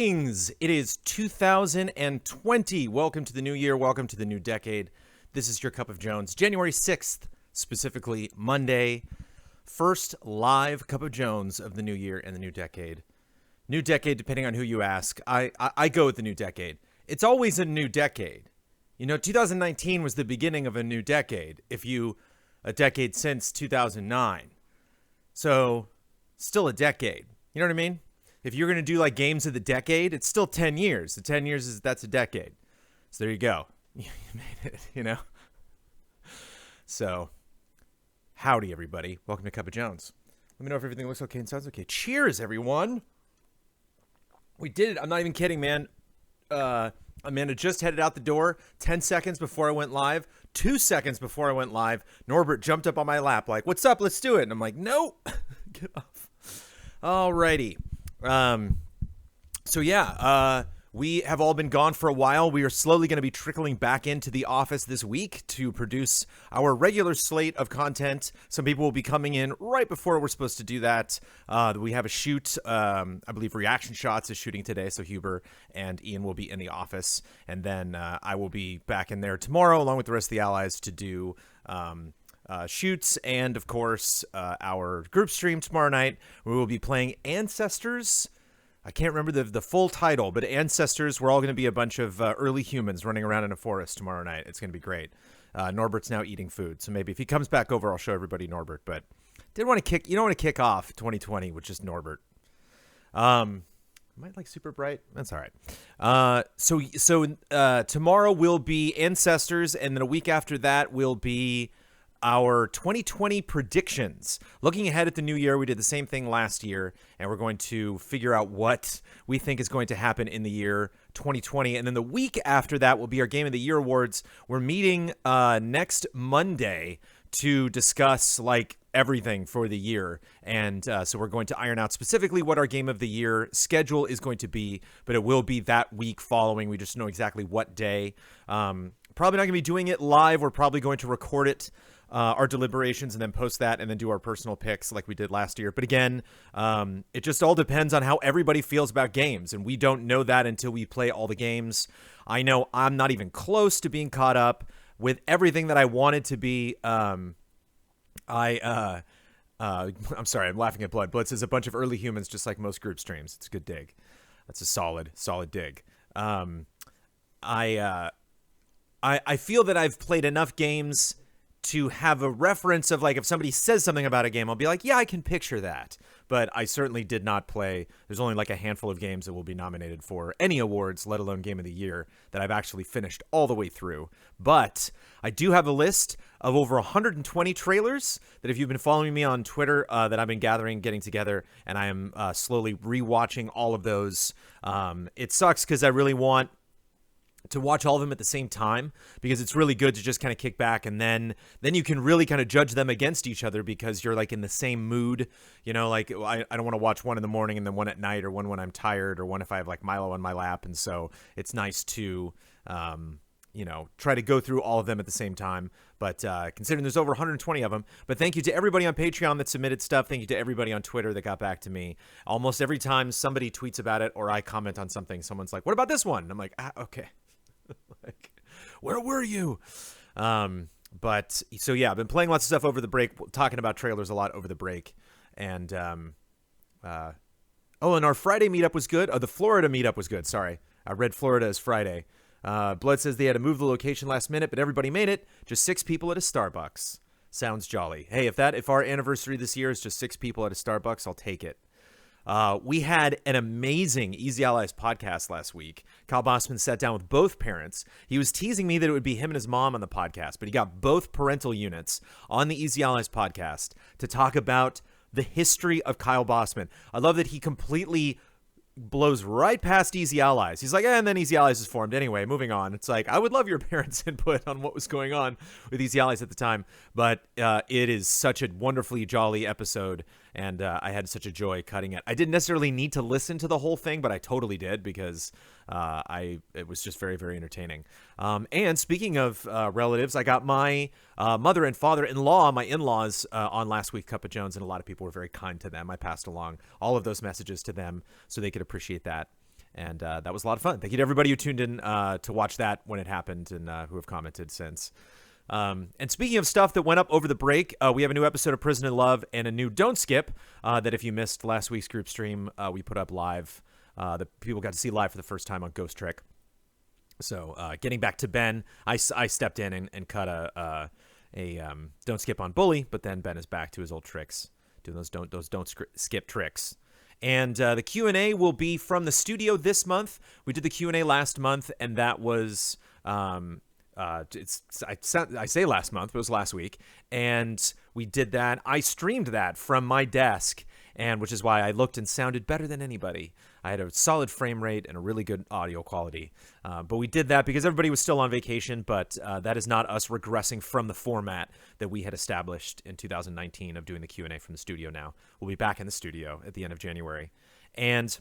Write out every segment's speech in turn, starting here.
Greetings! It is 2020. Welcome to the new year. Welcome to the new decade. This is your Cup of Jones. January 6th, specifically Monday. First live Cup of Jones of the new year and the new decade. New decade, depending on who you ask. I go with the new decade. It's always a new decade. You know, 2019 was the beginning of a new decade, a decade since 2009. So, still a decade. You know what I mean? If you're going to do like games of the decade, it's still 10 years. The 10 years that's a decade. So there you go. You made it, you know? So, howdy everybody. Welcome to Cup of Jones. Let me know if everything looks okay and sounds okay. Cheers, everyone. We did it. I'm not even kidding, man. Amanda just headed out the door 10 seconds before I went live. 2 seconds before I went live, Norbert jumped up on my lap like, "What's up? Let's do it." And I'm like, "No." Get off. Alrighty. We have all been gone for a while. We are slowly going to be trickling back into the office this week to produce our regular slate of content. Some people will be coming in right before we're supposed to do that. We have a shoot. I believe Reaction Shots is shooting today, so Huber and Ian will be in the office. And then I will be back in there tomorrow along with the rest of the allies to do shoots and, of course, our group stream tomorrow night. We will be playing Ancestors. I can't remember the full title, but Ancestors, we're all going to be a bunch of early humans running around in a forest tomorrow night. It's going to be great. Norbert's now eating food, so maybe if he comes back over, I'll show everybody Norbert. But you don't want to kick off 2020 with just Norbert. Might like super bright. That's all right. So tomorrow will be Ancestors, and then a week after that will be our 2020 predictions. Looking ahead at the new year, we did the same thing last year, and we're going to figure out what we think is going to happen in the year 2020. And then the week after that will be our Game of the Year awards. We're meeting next Monday to discuss like everything for the year. And so we're going to iron out specifically what our Game of the Year schedule is going to be, but it will be that week following. We just know exactly what day. Probably not going to be doing it live. We're probably going to record it, our deliberations, and then post that and then do our personal picks like we did last year. But again, it just all depends on how everybody feels about games, and we don't know that until we play all the games. I know I'm not even close to being caught up with everything that I wanted to be. I'm sorry, I'm laughing at Blood. Blitz is a bunch of early humans, just like most group streams. It's a good dig. That's a solid dig. I feel that I've played enough games to have a reference of like if somebody says something about a game, I'll be like, yeah, I can picture that. But I certainly did not play. There's only like a handful of games that will be nominated for any awards, let alone Game of the Year, that I've actually finished all the way through. But I do have a list of over 120 trailers that if you've been following me on Twitter, that I've been getting together, and I am slowly rewatching all of those. It sucks because I really want to watch all of them at the same time, because it's really good to just kind of kick back, and then you can really kind of judge them against each other because you're like in the same mood, you know, like I don't want to watch one in the morning and then one at night, or one when I'm tired, or one if I have like Milo on my lap. And so it's nice to try to go through all of them at the same time. But considering there's over 120 of them. But thank you to everybody on Patreon that submitted stuff. Thank you to everybody on Twitter that got back to me. Almost every time somebody tweets about it or I comment on something, someone's like, "What about this one?" And I'm like, okay. Like, where were you? But so yeah, I've been playing lots of stuff over the break, talking about trailers a lot over the break. And and our Friday meetup was good. Oh, the Florida meetup was good. Sorry, I read Florida as Friday. Blood says they had to move the location last minute, but everybody made it. Just 6 people at a Starbucks. Sounds jolly. Hey, if our anniversary this year is just 6 people at a Starbucks, I'll take it. We had an amazing Easy Allies podcast last week. Kyle Bossman sat down with both parents. He was teasing me that it would be him and his mom on the podcast, but he got both parental units on the Easy Allies podcast to talk about the history of Kyle Bossman. I love that he completely blows right past Easy Allies. He's like, and then Easy Allies is formed. Anyway, moving on. It's like, I would love your parents' input on what was going on with Easy Allies at the time, but it is such a wonderfully jolly episode, and I had such a joy cutting it. I didn't necessarily need to listen to the whole thing, but I totally did, because it was just very, very entertaining. And speaking of relatives, I got my mother and father-in-law, my in-laws, on last week's Cup of Jones, and a lot of people were very kind to them. I passed along all of those messages to them so they could appreciate that. And that was a lot of fun. Thank you to everybody who tuned in to watch that when it happened and who have commented since. And speaking of stuff that went up over the break, we have a new episode of Prison in Love and a new Don't Skip that if you missed last week's group stream, we put up live. That people got to see live for the first time on Ghost Trick. So getting back to Ben, I stepped in and cut a Don't Skip on Bully, but then Ben is back to his old tricks, doing those don't skip tricks. And the Q&A will be from the studio this month. We did the Q&A last month, and that was... I say last month, but it was last week, and we did that. I streamed that from my desk, and which is why I looked and sounded better than anybody. I had a solid frame rate and a really good audio quality. But we did that because everybody was still on vacation, but that is not us regressing from the format that we had established in 2019 of doing the Q&A from the studio now. We'll be back in the studio at the end of January. And...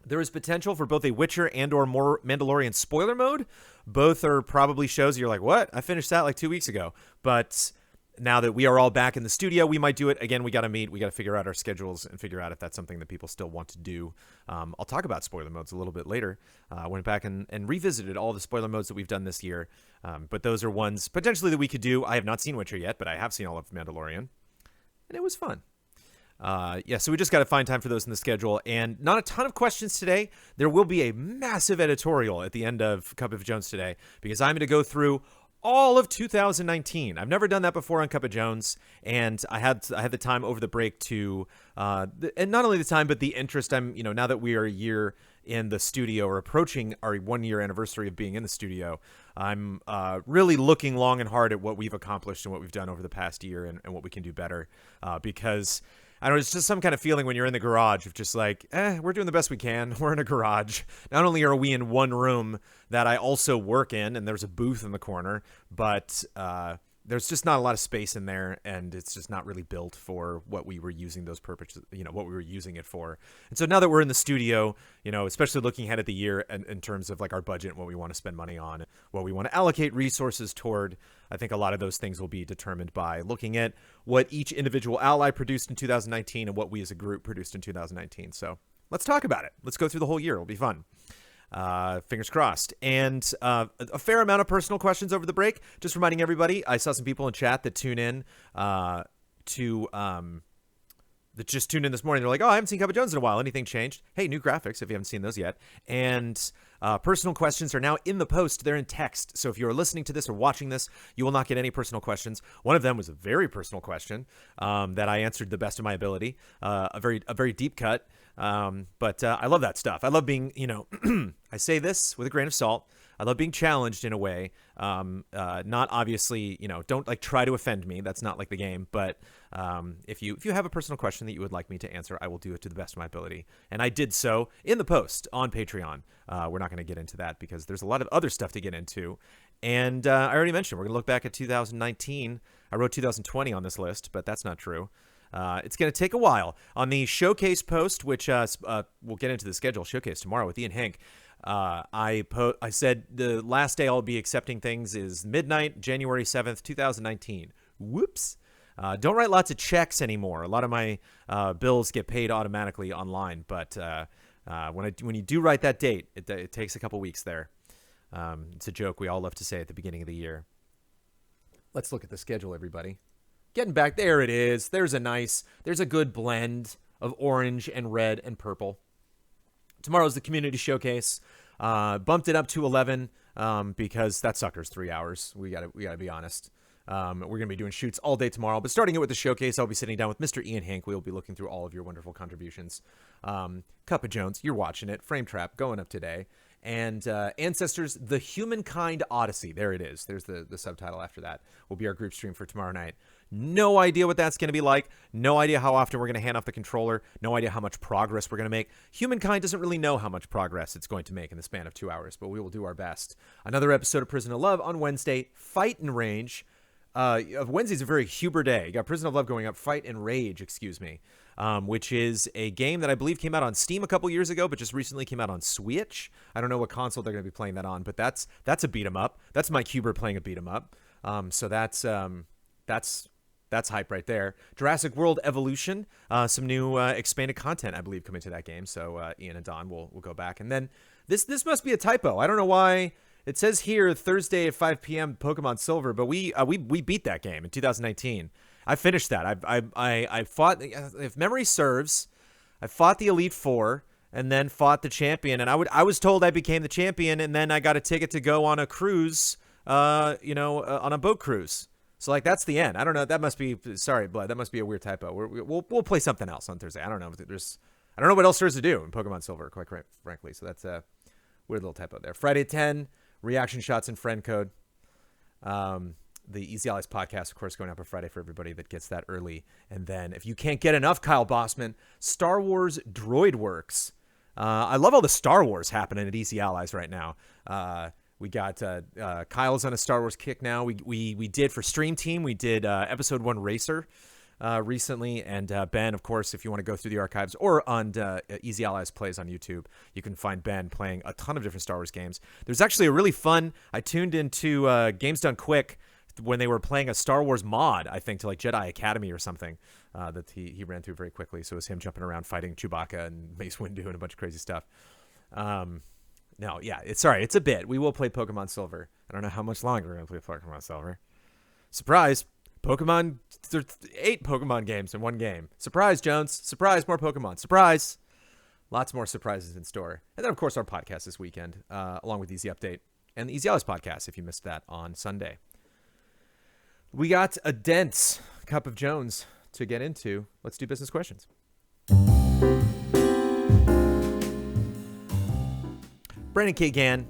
there is potential for both a Witcher and or more Mandalorian spoiler mode. Both are probably shows you're like, what? I finished that like 2 weeks ago. But now that we are all back in the studio, we might do it. Again, we got to meet. We got to figure out our schedules and figure out if that's something that people still want to do. I'll talk about spoiler modes a little bit later. I went back and revisited all the spoiler modes that we've done this year. But those are ones potentially that we could do. I have not seen Witcher yet, but I have seen all of Mandalorian. And it was fun. So we just got to find time for those in the schedule, and not a ton of questions today. There will be a massive editorial at the end of Cup of Jones today because I'm going to go through all of 2019. I've never done that before on Cup of Jones, and I had the time over the break to, and not only the time, but the interest. Now that we are a year in the studio or approaching our 1 year anniversary of being in the studio, I'm really looking long and hard at what we've accomplished and what we've done over the past year and what we can do better, because I don't know, it's just some kind of feeling when you're in the garage of just like, we're doing the best we can. We're in a garage. Not only are we in one room that I also work in, and there's a booth in the corner, but there's just not a lot of space in there, and it's just not really built for what we were using those purposes, what we were using it for. And so now that we're in the studio, especially looking ahead at the year in terms of like our budget and what we want to spend money on, what we want to allocate resources toward, I think a lot of those things will be determined by looking at what each individual ally produced in 2019 and what we as a group produced in 2019. So let's talk about it. Let's go through the whole year. It'll be fun. Fingers crossed. And a fair amount of personal questions over the break. Just reminding everybody, I saw some people in chat that tune in that just tuned in this morning. They're like, I haven't seen Cup of Jones in a while. Anything changed? Hey, new graphics if you haven't seen those yet. And personal questions are now in the post. They're in text. So if you're listening to this or watching this, you will not get any personal questions. One of them was a very personal question that I answered the best of my ability. A very deep cut. But I love that stuff. I love being, I say this with a grain of salt. I love being challenged in a way. Not obviously, don't like try to offend me. That's not like the game. But if you have a personal question that you would like me to answer, I will do it to the best of my ability. And I did so in the post on Patreon. We're not going to get into that because there's a lot of other stuff to get into. And I already mentioned we're going to look back at 2019. I wrote 2020 on this list, but that's not true. It's going to take a while. On the showcase post, which we'll get into the schedule showcase tomorrow with Ian Hank, I said the last day I'll be accepting things is midnight, January 7th, 2019. Whoops. Don't write lots of checks anymore. A lot of my bills get paid automatically online, but when you do write that date, it takes a couple weeks there. It's a joke we all love to say at the beginning of the year. Let's look at the schedule, everybody. Getting back, there it is. There's a good blend of orange and red and purple. Tomorrow's the community showcase. Bumped it up to 11 because that sucker's 3 hours. We gotta be honest. We're gonna be doing shoots all day tomorrow, but starting it with the showcase, I'll be sitting down with Mr. Ian Hank. We'll be looking through all of your wonderful contributions. Cup of Jones, you're watching it. Frame Trap going up today. And Ancestors, The Humankind Odyssey. There it is. There's the subtitle after that. Will be our group stream for tomorrow night. No idea what that's going to be like. No idea how often we're going to hand off the controller. No idea how much progress we're going to make. Humankind doesn't really know how much progress it's going to make in the span of 2 hours, but we will do our best. Another episode of Prison of Love on Wednesday. Fight and Range. Wednesday's a very Huber day. You got Prison of Love going up. Fight and Rage, which is a game that I believe came out on Steam a couple years ago, but just recently came out on Switch. I don't know what console they're going to be playing that on, but that's a beat 'em up. That's Mike Huber playing a beat 'em up. So that's that's hype right there. Jurassic World Evolution, some new expanded content, I believe, coming to that game. So Ian and Don will go back. And then this must be a typo. I don't know why it says here Thursday at 5 p.m. Pokemon Silver, but we beat that game in 2019. I finished that. I fought, if memory serves, I fought the Elite Four and then fought the champion. And I was told I became the champion, and then I got a ticket to go on a cruise, on a boat cruise. So like that's the end. I don't know. That must be Blood. That must be a weird typo. We'll play something else on Thursday. I don't know. I don't know what else there is to do in Pokemon Silver, quite frankly. So that's a weird little typo there. Friday at 10, reaction shots and friend code. The Easy Allies podcast, of course, going up on Friday for everybody that gets that early. And then if you can't get enough Kyle Bossman, Star Wars Droid Works. I love all the Star Wars happening at Easy Allies right now. We got Kyle's on a Star Wars kick now. We did for Stream Team. We did Episode 1 Racer recently. And Ben, of course, if you want to go through the archives or on Easy Allies Plays on YouTube, you can find Ben playing a ton of different Star Wars games. There's actually a really fun, I tuned into Games Done Quick when they were playing a Star Wars mod, I think, to like Jedi Academy or something, that he ran through very quickly. So it was him jumping around fighting Chewbacca and Mace Windu and a bunch of crazy stuff. No, yeah, it's a bit. We will play Pokemon Silver. I don't know how much longer we're going to play Pokemon Silver. Surprise! Pokemon, there's 8 Pokemon games in one game. Surprise, Jones. Surprise, more Pokemon. Surprise! Lots more surprises in store. And then, of course, our podcast this weekend, along with Easy Update and the Easy Allies podcast, if you missed that on Sunday. We got a dense cup of Jones to get into. Let's do business questions. Brandon K. Gann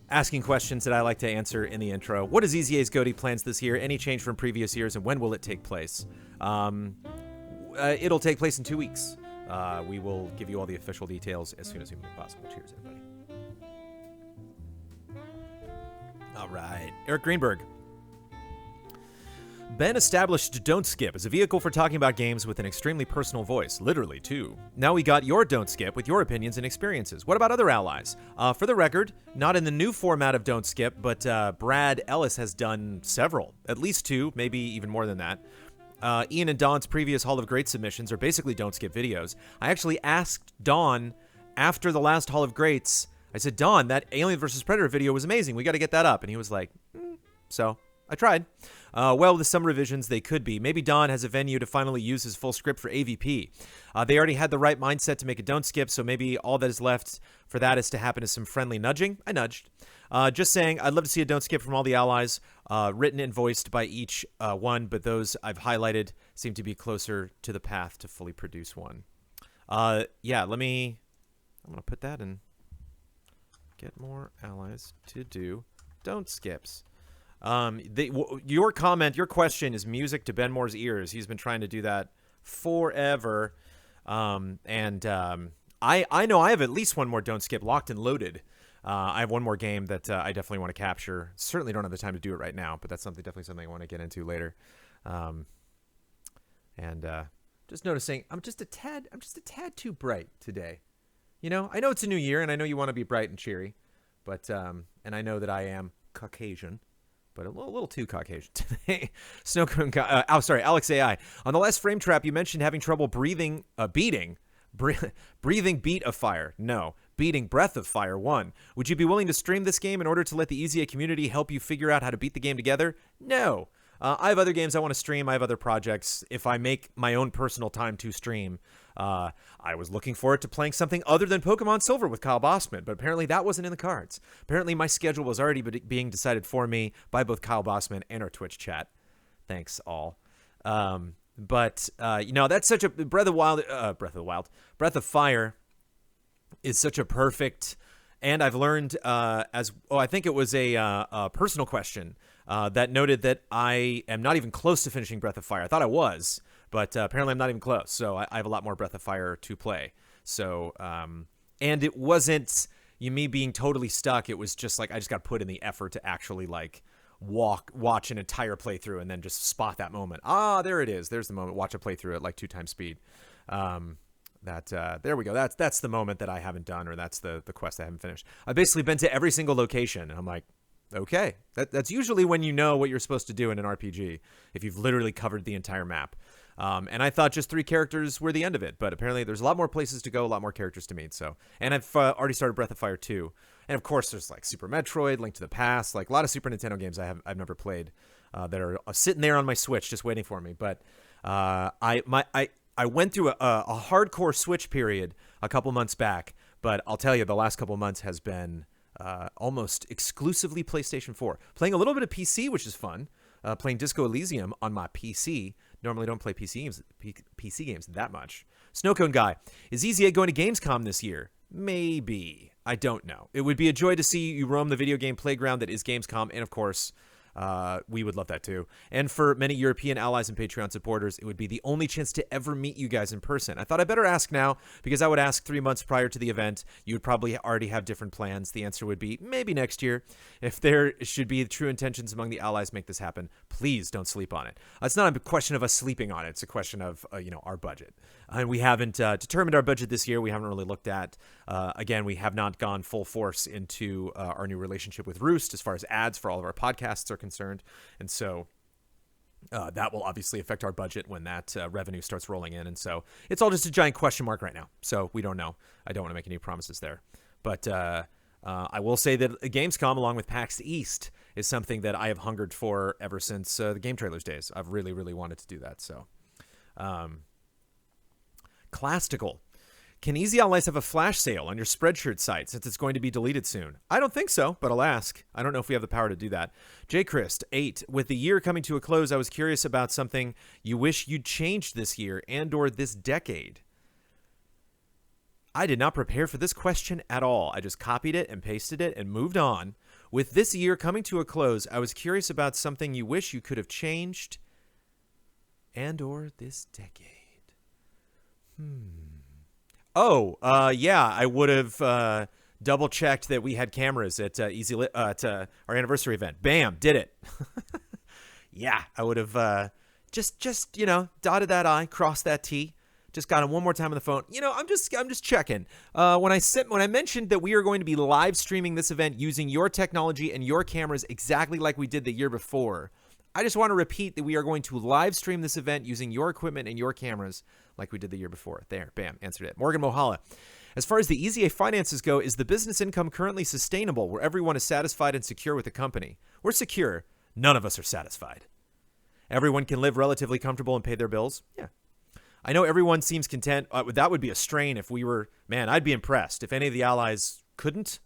asking questions that I like to answer in the intro. What is EZA's GOTY plans this year? Any change from previous years, and when will it take place? It'll take place in 2 weeks. We will give you all the official details as soon as humanly possible. Cheers, everybody. All right. Eric Greenberg. Ben established Don't Skip as a vehicle for talking about games with an extremely personal voice, literally, too. Now we got your Don't Skip with your opinions and experiences. What about other allies? For the record, not in the new format of Don't Skip, but Brad Ellis has done several, at least 2, maybe even more than that. Ian and Don's previous Hall of Greats submissions are basically Don't Skip videos. I actually asked Don after the last Hall of Greats, I said, Don, that Alien vs. Predator video was amazing. We got to get that up. And he was like, so I tried. Well, with some revisions, they could be. Maybe Don has a venue to finally use his full script for AVP. They already had the right mindset to make a Don't Skip, so maybe all that is left for that is to happen is some friendly nudging. I nudged. Just saying, I'd love to see a Don't Skip from all the allies, written and voiced by each one, but those I've highlighted seem to be closer to the path to fully produce one. I'm going to put that in. Get more allies to do Don't Skips. Your question is music to Ben Moore's ears. He's been trying to do that forever. I know I have at least one more Don't Skip locked and loaded. I have one more game that I definitely want to capture. Certainly don't have the time to do it right now, but that's definitely something I want to get into later. Just noticing I'm just a tad too bright today. You know, I know it's a new year and I know you want to be bright and cheery, but and I know that I am Caucasian. But a little too Caucasian today. Alex AI. On the last Frame Trap, you mentioned having trouble breathing Breath of Fire. No. Beating Breath of Fire 1. Would you be willing to stream this game in order to let the EZA community help you figure out how to beat the game together? No. I have other games I want to stream. I have other projects. If I make my own personal time to stream, I was looking forward to playing something other than Pokemon Silver with Kyle Bossman, but apparently that wasn't in the cards. Apparently my schedule was already being decided for me by both Kyle Bossman and our Twitch chat. Thanks all. That's such a Breath of Fire is such a perfect, and I've learned I think it was a personal question that noted that I am not even close to finishing Breath of Fire. I thought I was, but apparently I'm not even close. So I have a lot more Breath of Fire to play. So, and it wasn't me being totally stuck. It was just like, I just got to put in the effort to actually like watch an entire playthrough and then just spot that moment. There it is. There's the moment. Watch a playthrough at like 2 times speed. There we go. That's the moment that I haven't done, or that's the quest I haven't finished. I've basically been to every single location and I'm like, Okay. That's usually when you know what you're supposed to do in an RPG, if you've literally covered the entire map. And I thought just 3 characters were the end of it, but apparently there's a lot more places to go, a lot more characters to meet. So, and I've already started Breath of Fire 2. And of course, there's like Super Metroid, Link to the Past, like a lot of Super Nintendo games I've never played that are sitting there on my Switch just waiting for me. But I went through a hardcore Switch period a couple months back, but I'll tell you, the last couple months has been almost exclusively PlayStation 4. Playing a little bit of PC, which is fun. Playing Disco Elysium on my PC. Normally don't play PC games that much. Snowcone Guy, is EZA going to Gamescom this year? Maybe. I don't know. It would be a joy to see you roam the video game playground that is Gamescom, and of course, we would love that too. And for many European allies and Patreon supporters, it would be the only chance to ever meet you guys in person. I thought I'd better ask now, because I would ask 3 months prior to the event. You would probably already have different plans. The answer would be maybe next year. If there should be true intentions among the allies make this happen, please don't sleep on it. It's not a question of us sleeping on it. It's a question of, our budget. And we haven't determined our budget this year. We haven't really looked at, again, we have not gone full force into our new relationship with Roost as far as ads for all of our podcasts are concerned. And so that will obviously affect our budget when that revenue starts rolling in. And so it's all just a giant question mark right now. So we don't know. I don't want to make any promises there. But I will say that Gamescom, along with PAX East, is something that I have hungered for ever since the Game Trailers days. I've really, really wanted to do that. So, Clastical. Can Easy Allies have a flash sale on your Spreadshirt site since it's going to be deleted soon? I don't think so, but I'll ask. I don't know if we have the power to do that. J. Christ, 8. With the year coming to a close, I was curious about something you wish you'd changed this year and or this decade. I did not prepare for this question at all. I just copied it and pasted it and moved on. With this year coming to a close, I was curious about something you wish you could have changed and or this decade. Oh, yeah, I would have double checked that we had cameras at at our anniversary event. Bam, did it. Yeah, I would have just dotted that I, crossed that T. Just got him one more time on the phone. I'm just checking. When I mentioned that we are going to be live streaming this event using your technology and your cameras exactly like we did the year before, I just want to repeat that we are going to live stream this event using your equipment and your cameras like we did the year before. There, bam, answered it. Morgan Mohala. As far as the EZA finances go, is the business income currently sustainable where everyone is satisfied and secure with the company? We're secure. None of us are satisfied. Everyone can live relatively comfortable and pay their bills? Yeah. I know everyone seems content. That would be a strain if we were, man, I'd be impressed if any of the allies couldn't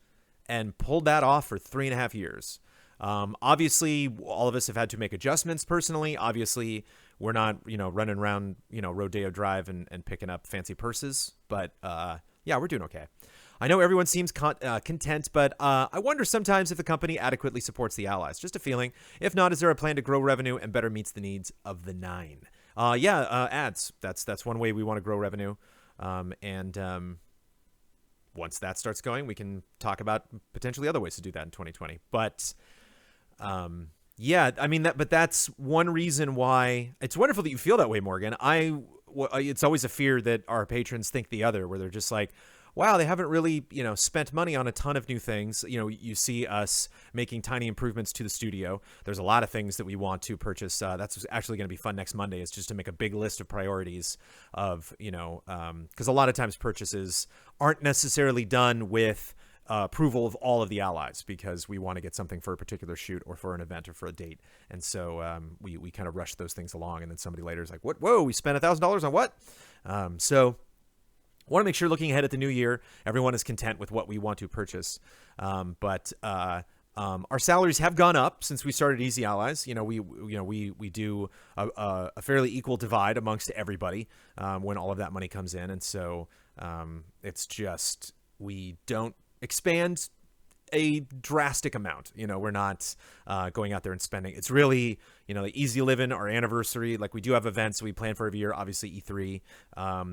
and pulled that off for 3.5 years. Obviously, all of us have had to make adjustments personally. Obviously, we're not, running around, Rodeo Drive and picking up fancy purses. But, yeah, we're doing okay. I know everyone seems content, but I wonder sometimes if the company adequately supports the allies. Just a feeling. If not, is there a plan to grow revenue and better meets the needs of the 9? Ads. That's one way we want to grow revenue. Once that starts going, we can talk about potentially other ways to do that in 2020. But that's one reason why it's wonderful that you feel that way, Morgan. It's always a fear that our patrons think the other, where they're just like, wow, they haven't really, spent money on a ton of new things. You see us making tiny improvements to the studio. There's a lot of things that we want to purchase. That's actually going to be fun next Monday, is just to make a big list of priorities of, because a lot of times purchases aren't necessarily done with approval of all of the allies, because we want to get something for a particular shoot or for an event or for a date. And so we kind of rush those things along, and then somebody later is like, what? Whoa, we spent $1,000 on what? So want to make sure, looking ahead at the new year, everyone is content with what we want to purchase. But our salaries have gone up since we started Easy Allies. We do a fairly equal divide amongst everybody when all of that money comes in, and so it's just, we don't expand a drastic amount. We're not going out there and spending. It's really, the Easy Living, our anniversary. Like, we do have events we plan for every year, obviously E3,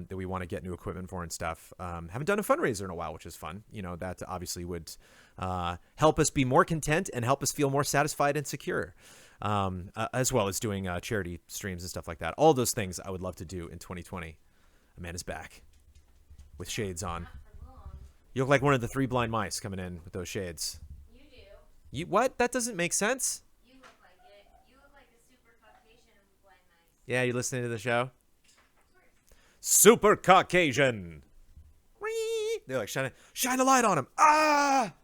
that we want to get new equipment for and stuff. Haven't done a fundraiser in a while, which is fun. That obviously would help us be more content and help us feel more satisfied and secure, as well as doing charity streams and stuff like that. All those things I would love to do in 2020. Amanda's back with shades on. You look like one of the 3 blind mice coming in with those shades. You do. You what? That doesn't make sense. You look like it. You look like the super Caucasian of blind mice. Yeah, you listening to the show? Super Caucasian. Whee! They're like, shine a light on him. Ah!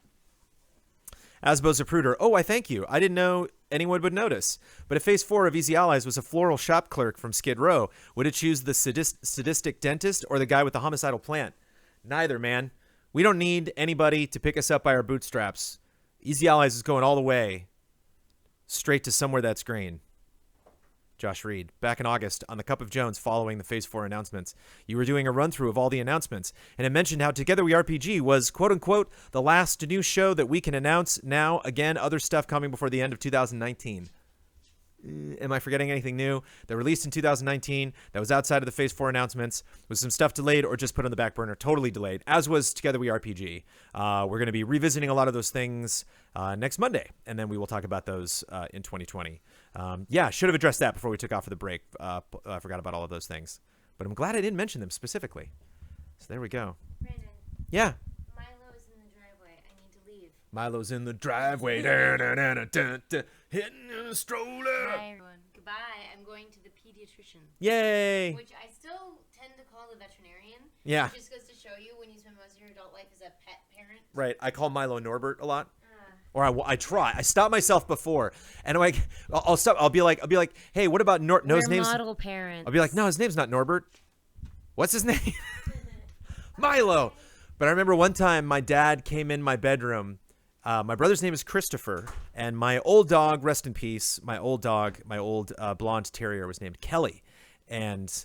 Asbo Zapruder. Oh, I thank you. I didn't know anyone would notice. But if Phase 4 of Easy Allies was a floral shop clerk from Skid Row, would it choose the sadistic dentist or the guy with the homicidal plant? Neither, man. We don't need anybody to pick us up by our bootstraps. Easy Allies is going all the way straight to somewhere that's green. Josh Reed, back in August on the Cup of Jones following the Phase 4 announcements, you were doing a run-through of all the announcements, and it mentioned how Together We RPG was, quote-unquote, the last new show that we can announce now. Again, other stuff coming before the end of 2019. Am I forgetting anything new? That released in 2019, that was outside of the Phase 4 announcements, was some stuff delayed or just put on the back burner, totally delayed, as was Together We RPG. We're going to be revisiting a lot of those things next Monday, and then we will talk about those in 2020. Yeah, should have addressed that before we took off for the break. I forgot about all of those things. But I'm glad I didn't mention them specifically. So there we go. Brandon, Yeah. Milo's in the driveway. I need to leave. Milo's in the driveway. Hitting in a stroller. Bye, everyone. Goodbye. I'm going to the pediatrician. Yay. Which I still tend to call the veterinarian. Yeah. It just goes to show you when you spend most of your adult life as a pet parent. Right. I call Milo Norbert a lot. Or I try. I stop myself before, and I'm like, I'll stop. I'll be like, hey, what about no? His name's model parents. I'll be like, no, his name's not Norbert. What's his name? Milo. But I remember one time my dad came in my bedroom. My brother's name is Christopher, and my old dog, rest in peace, my old dog, my old blonde terrier was named Kelly, and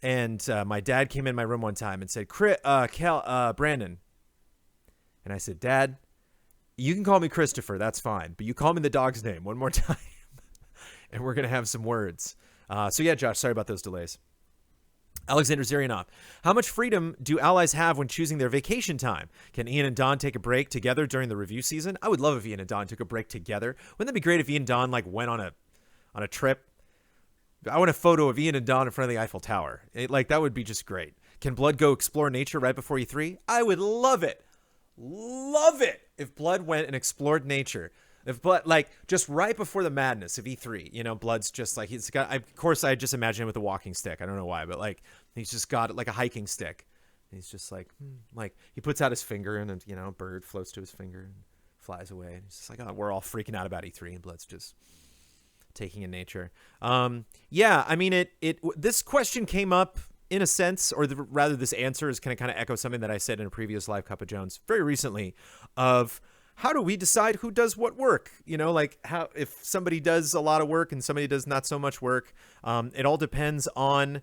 my dad came in my room one time and said, Brandon, and I said, Dad, you can call me Christopher, that's fine, but you call me the dog's name one more time, and we're gonna have some words. So yeah, Josh, sorry about those delays. Alexander Zarianov, how much freedom do allies have when choosing their vacation time? Can Ian and Don take a break together during the review season? I would love if Ian and Don took a break together. Wouldn't that be great if Ian and Don like went on a trip? I want a photo of Ian and Don in front of the Eiffel Tower. That would be just great. Can Blood go explore nature right before E3? I would love it. Love it if Blood went and explored nature. If Blood, just right before the madness of E3, Blood's just like, he's got, of course, I just imagine him with a walking stick. I don't know why, but he's just got like a hiking stick. And he's just like he puts out his finger and a bird floats to his finger and flies away. And he's just like, oh, we're all freaking out about E3 and Blood's just taking in nature. Yeah, I mean, this question came up in a sense, or rather this answer is going to kind of echo something that I said in a previous live Cup of Jones very recently of how do we decide who does what work? How, if somebody does a lot of work and somebody does not so much work, it all depends on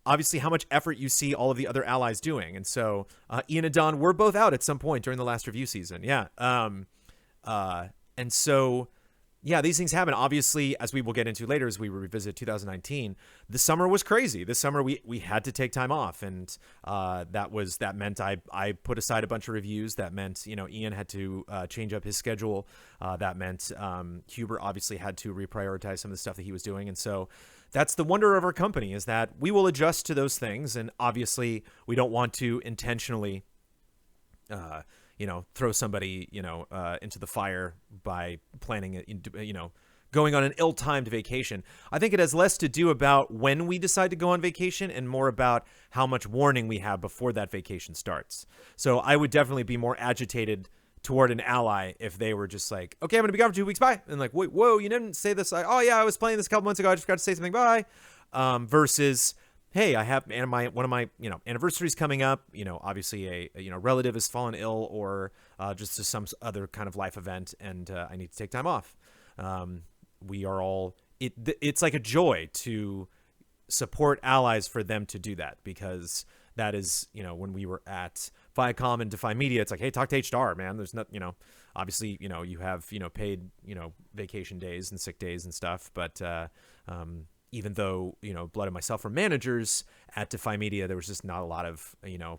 obviously how much effort you see all of the other allies doing. And so Ian and Don were both out at some point during the last review season. Yeah. And so, yeah, these things happen. Obviously, as we will get into later as we revisit 2019, the summer was crazy. This summer we had to take time off, and that meant I put aside a bunch of reviews. That meant Ian had to change up his schedule. That meant Huber obviously had to reprioritize some of the stuff that he was doing, and so that's the wonder of our company is that we will adjust to those things, and obviously we don't want to intentionally throw somebody, into the fire by planning, going on an ill-timed vacation. I think it has less to do about when we decide to go on vacation and more about how much warning we have before that vacation starts. So I would definitely be more agitated toward an ally if they were just like, okay, I'm going to be gone for 2 weeks, bye. And like, wait, whoa, you didn't say this. Oh yeah, I was playing this a couple months ago. I just forgot to say something, bye. Versus, hey, I have one of my anniversaries coming up. Obviously a relative has fallen ill or just some other kind of life event, and I need to take time off. We are all it's like a joy to support allies for them to do that, because that is when we were at Viacom and Defy Media, it's like, hey, talk to HR, man. There's not obviously you have paid vacation days and sick days and stuff, but even though, Blood and myself were managers at Defy Media, there was just not a lot of,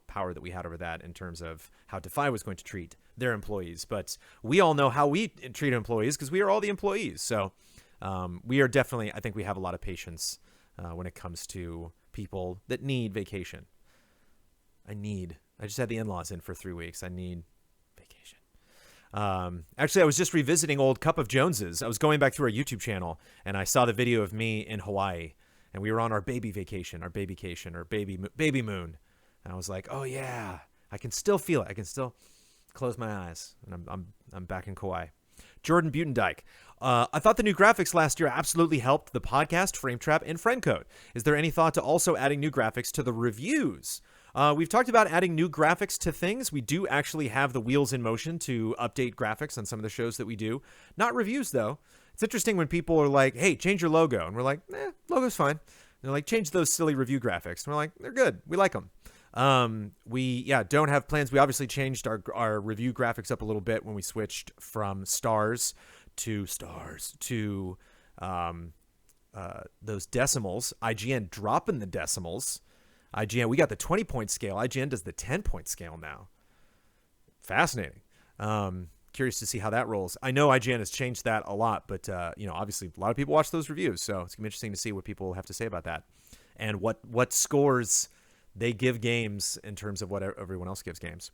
power that we had over that in terms of how Defy was going to treat their employees. But we all know how we treat employees because we are all the employees. So we are definitely, I think we have a lot of patience when it comes to people that need vacation. I just had the in-laws in for 3 weeks. I need vacation. Actually, I was just revisiting old Cup of Joneses. I was going back through our YouTube channel, and I saw the video of me in Hawaii, and we were on our baby vacation, our baby moon. And I was like, oh yeah, I can still feel it. I can still close my eyes, and I'm back in Kauai. Jordan Butendyke. I thought the new graphics last year absolutely helped the podcast, Frame Trap, and Friendcode. Is there any thought to also adding new graphics to the reviews? We've talked about adding new graphics to things. We do actually have the wheels in motion to update graphics on some of the shows that we do. Not reviews, though. It's interesting when people are like, hey, change your logo. And we're like, logo's fine. And they're like, change those silly review graphics. And we're like, they're good. We like them. We don't have plans. We obviously changed our review graphics up a little bit when we switched from stars to those decimals. IGN dropping the decimals. IGN, we got the 20-point scale. IGN does the 10-point scale now. Fascinating. Curious to see how that rolls. I know IGN has changed that a lot, but obviously a lot of people watch those reviews, so it's gonna be interesting to see what people have to say about that and what scores they give games in terms of what everyone else gives games.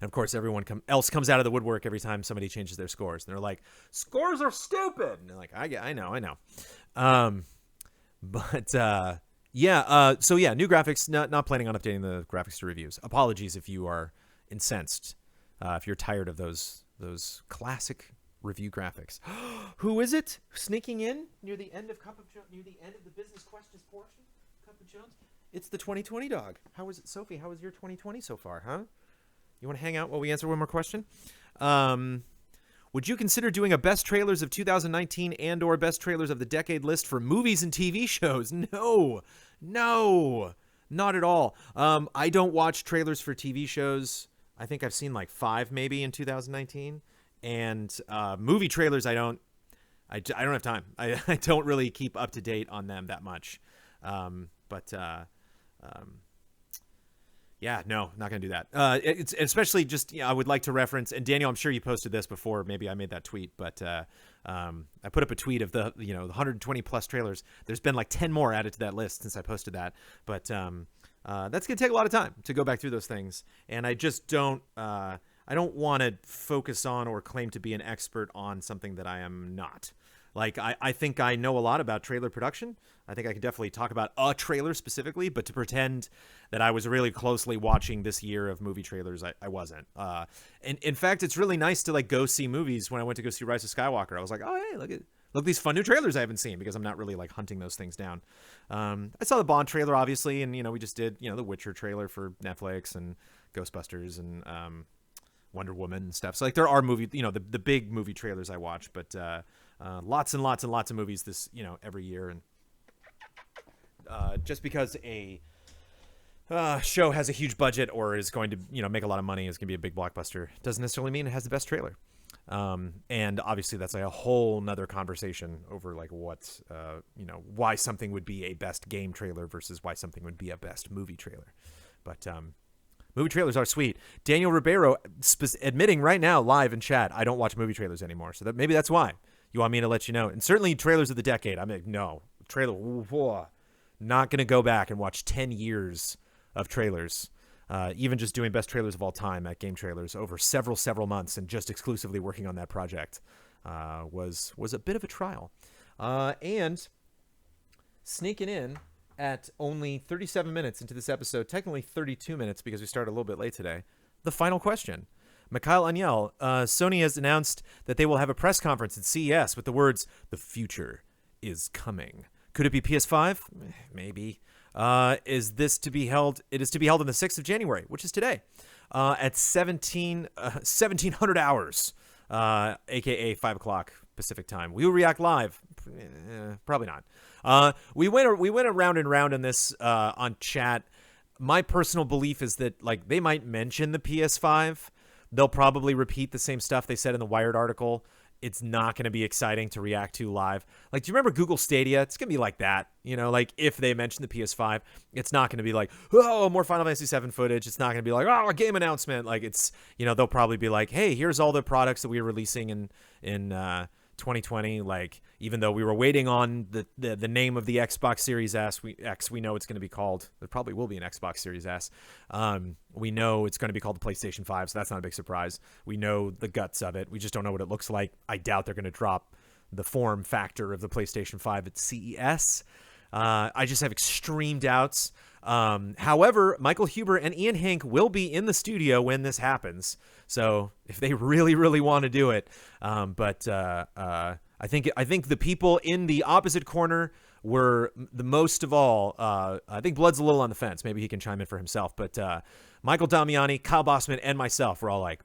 And of course, everyone else comes out of the woodwork every time somebody changes their scores. And they're like, scores are stupid. And they're like, I know. So new graphics. Not planning on updating the graphics to reviews. Apologies if you are incensed. If you're tired of those classic review graphics. Who is it sneaking in near the end of near the end of the business questions portion? Cup of Jones. It's the 2020 dog. How is it, Sophie? How was your 2020 so far, huh? You want to hang out while we answer one more question? Would you consider doing a best trailers of 2019 and or best trailers of the decade list for movies and TV shows? No, not at all. I don't watch trailers for TV shows. I think I've seen like 5 maybe in 2019. And movie trailers, I don't have time. I don't really keep up to date on them that much. No, not going to do that. It's especially just, I would like to reference, and Daniel, I'm sure you posted this before. Maybe I made that tweet, but I put up a tweet of the 120 plus trailers. There's been like 10 more added to that list since I posted that. But that's going to take a lot of time to go back through those things. And I just don't want to focus on or claim to be an expert on something that I am not. Like, I think I know a lot about trailer production. I think I can definitely talk about a trailer specifically, but to pretend that I was really closely watching this year of movie trailers, I wasn't. And in fact, it's really nice to like go see movies. When I went to go see Rise of Skywalker, I was like, oh, hey, look at these fun new trailers I haven't seen, because I'm not really like hunting those things down. I saw the Bond trailer, obviously, and, we just did, the Witcher trailer for Netflix and Ghostbusters and Wonder Woman and stuff. So like there are the big movie trailers I watch, but lots and lots and lots of movies this, every year. And just because a show has a huge budget or is going to, make a lot of money, is going to be a big blockbuster, doesn't necessarily mean it has the best trailer. And obviously that's like a whole nother conversation over like what, why something would be a best game trailer versus why something would be a best movie trailer. But, movie trailers are sweet. Daniel Ribeiro admitting right now live in chat, I don't watch movie trailers anymore. So maybe that's why you want me to let you know. And certainly trailers of the decade. I'm like, no, not going to go back and watch 10 years of trailers. Even just doing best trailers of all time at Game Trailers over several months and just exclusively working on that project was a bit of a trial. And sneaking in at only 37 minutes into this episode, technically 32 minutes because we started a little bit late today, the final question. Mikhail Aniel, Sony has announced that they will have a press conference at CES with the words, "The future is coming." Could it be PS5? Maybe. Is this to be held? It is to be held on the 6th of January, which is today, at 1700 hours, aka 5 o'clock Pacific time. We will react live. Probably not. We went around and round on this on chat. My personal belief is that like they might mention the PS5. They'll probably repeat the same stuff they said in the Wired article. It's not going to be exciting to react to live. Like, do you remember Google Stadia? It's going to be like that. Like if they mention the PS5, it's not going to be like, oh, more Final Fantasy VII footage. It's not going to be like, oh, a game announcement. Like it's, they'll probably be like, hey, here's all the products that we are releasing in 2020, like, even though we were waiting on the name of the Xbox Series S, we know it's going to be called, there probably will be an Xbox Series S. We know it's going to be called the PlayStation 5, so that's not a big surprise. We know the guts of it. We just don't know what it looks like. I doubt they're going to drop the form factor of the PlayStation 5 at CES. I just have extreme doubts. However, Michael Huber and Ian Hink will be in the studio when this happens. So if they really, really want to do it, I think the people in the opposite corner were the most of all. I think Blood's a little on the fence. Maybe he can chime in for himself. But Michael Damiani, Kyle Bossman, and myself were all like,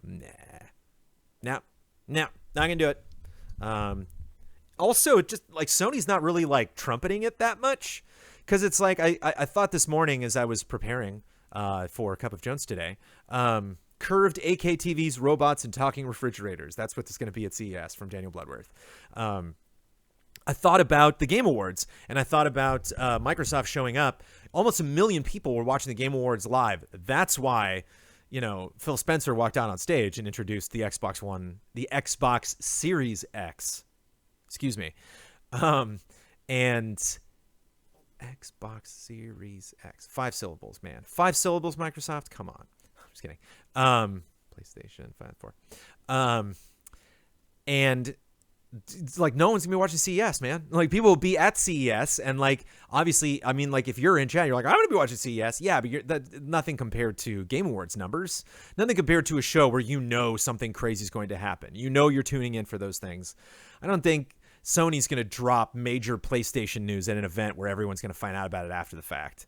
nah, not gonna do it. Also, just like Sony's not really like trumpeting it that much. Because it's like, I thought this morning as I was preparing for a Cup of Jones today, curved AKTVs, robots, and talking refrigerators. That's what this is going to be at CES from Daniel Bloodworth. I thought about the Game Awards, and I thought about Microsoft showing up. Almost 1 million people were watching the Game Awards live. That's why, Phil Spencer walked out on stage and introduced the Xbox Series X. Excuse me. And Xbox Series X. 5 syllables, man. 5 syllables, Microsoft? Come on. I'm just kidding. PlayStation 5, 4. And it's like no one's going to be watching CES, man. Like people will be at CES and like obviously, I mean like if you're in chat, you're like, I'm going to be watching CES. Yeah, but nothing compared to Game Awards numbers. Nothing compared to a show where something crazy is going to happen. You're tuning in for those things. I don't think Sony's going to drop major PlayStation news at an event where everyone's going to find out about it after the fact.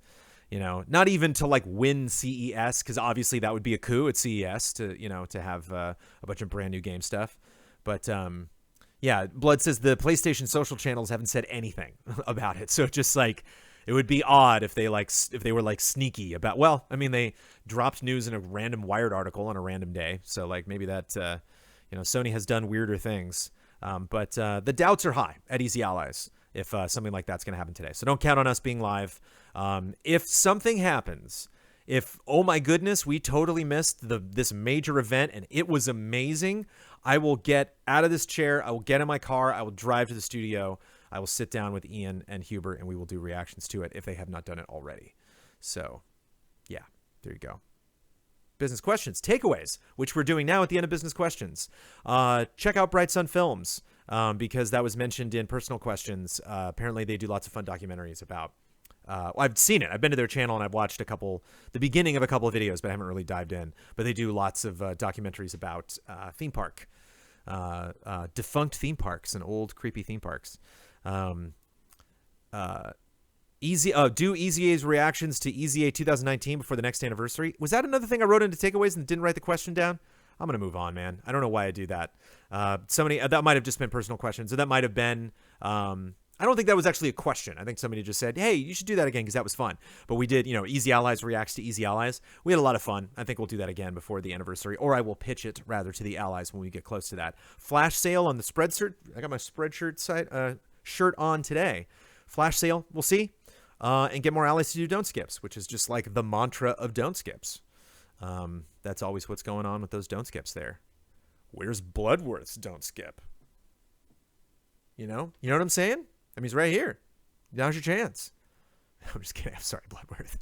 Not even to like win CES, because obviously that would be a coup at CES to have a bunch of brand new game stuff. But yeah, Blood says the PlayStation social channels haven't said anything about it. So just like it would be odd if they were like sneaky about. Well, I mean they dropped news in a random Wired article on a random day. So like maybe that Sony has done weirder things. But the doubts are high at Easy Allies if something like that's going to happen today. So don't count on us being live. If something happens, if, oh my goodness, we totally missed this major event and it was amazing, I will get out of this chair. I will get in my car. I will drive to the studio. I will sit down with Ian and Huber and we will do reactions to it if they have not done it already. So, yeah, there you go. Business questions, takeaways, which we're doing now at the end of business questions. Check out Bright Sun Films because that was mentioned in personal questions. Apparently, they do lots of fun documentaries about. I've seen it. I've been to their channel and I've watched the beginning of a couple of videos, but I haven't really dived in. But they do lots of documentaries about theme park, defunct theme parks and old creepy theme parks. Do Easy A's reactions to Easy A 2019 before the next anniversary. Was that another thing I wrote into takeaways and didn't write the question down? I'm going to move on, man. I don't know why I do that. That might have just been personal questions. So that might have been, I don't think that was actually a question. I think somebody just said, hey, you should do that again because that was fun. But we did, Easy Allies reacts to Easy Allies. We had a lot of fun. I think we'll do that again before the anniversary, or I will pitch it rather to the allies when we get close to that. Flash sale on the Spreadshirt. I got my Spreadshirt shirt on today. Flash sale. We'll see. And get more allies to do don't skips, which is just like the mantra of don't skips. That's always what's going on with those don't skips there. Where's Bloodworth's don't skip? You know what I'm saying? I mean, he's right here. Now's your chance. I'm just kidding. I'm sorry, Bloodworth.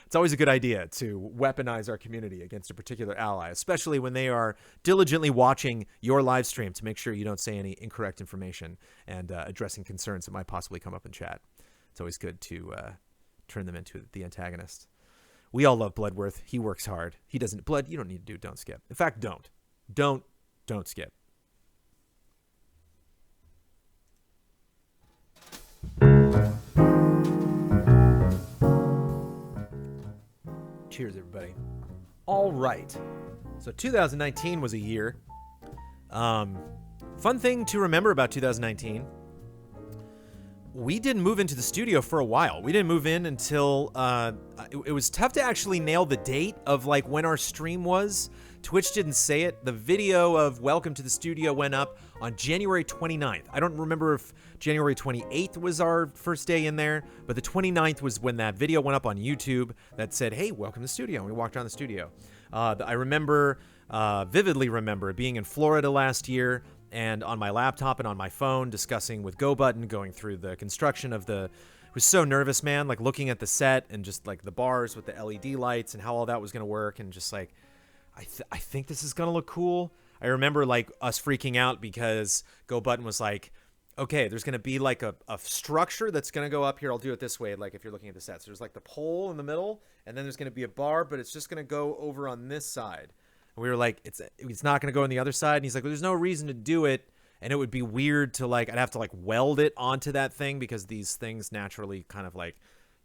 It's always a good idea to weaponize our community against a particular ally, especially when they are diligently watching your live stream to make sure you don't say any incorrect information and addressing concerns that might possibly come up in chat. It's always good to turn them into the antagonist. We all love Bloodworth. He works hard. He doesn't. Blood, you don't need to do don't skip. In fact, don't. Don't skip. Cheers, everybody. All right. So 2019 was a year. Fun thing to remember about 2019. We didn't move into the studio for a while. We didn't move in until it was tough to actually nail the date of like when our stream was. Twitch didn't say it. The video of Welcome to the Studio went up on January 29th. I don't remember if January 28th was our first day in there, but the 29th was when that video went up on YouTube that said, hey, welcome to the studio. And we walked around the studio. I vividly remember being in Florida last year and on my laptop and on my phone, discussing with GoButton, going through the construction of the. I was so nervous, man. Like looking at the set and just like the bars with the LED lights and how all that was gonna work, and just like, I think this is gonna look cool. I remember like us freaking out because GoButton was like, okay, there's going to be like a structure that's going to go up here. I'll do it this way. Like if you're looking at the sets, there's like the pole in the middle, and then there's going to be a bar, but it's just going to go over on this side. And we were like, it's not going to go on the other side. And he's like, well, there's no reason to do it. And it would be weird to like, I'd have to like weld it onto that thing because these things naturally kind of like,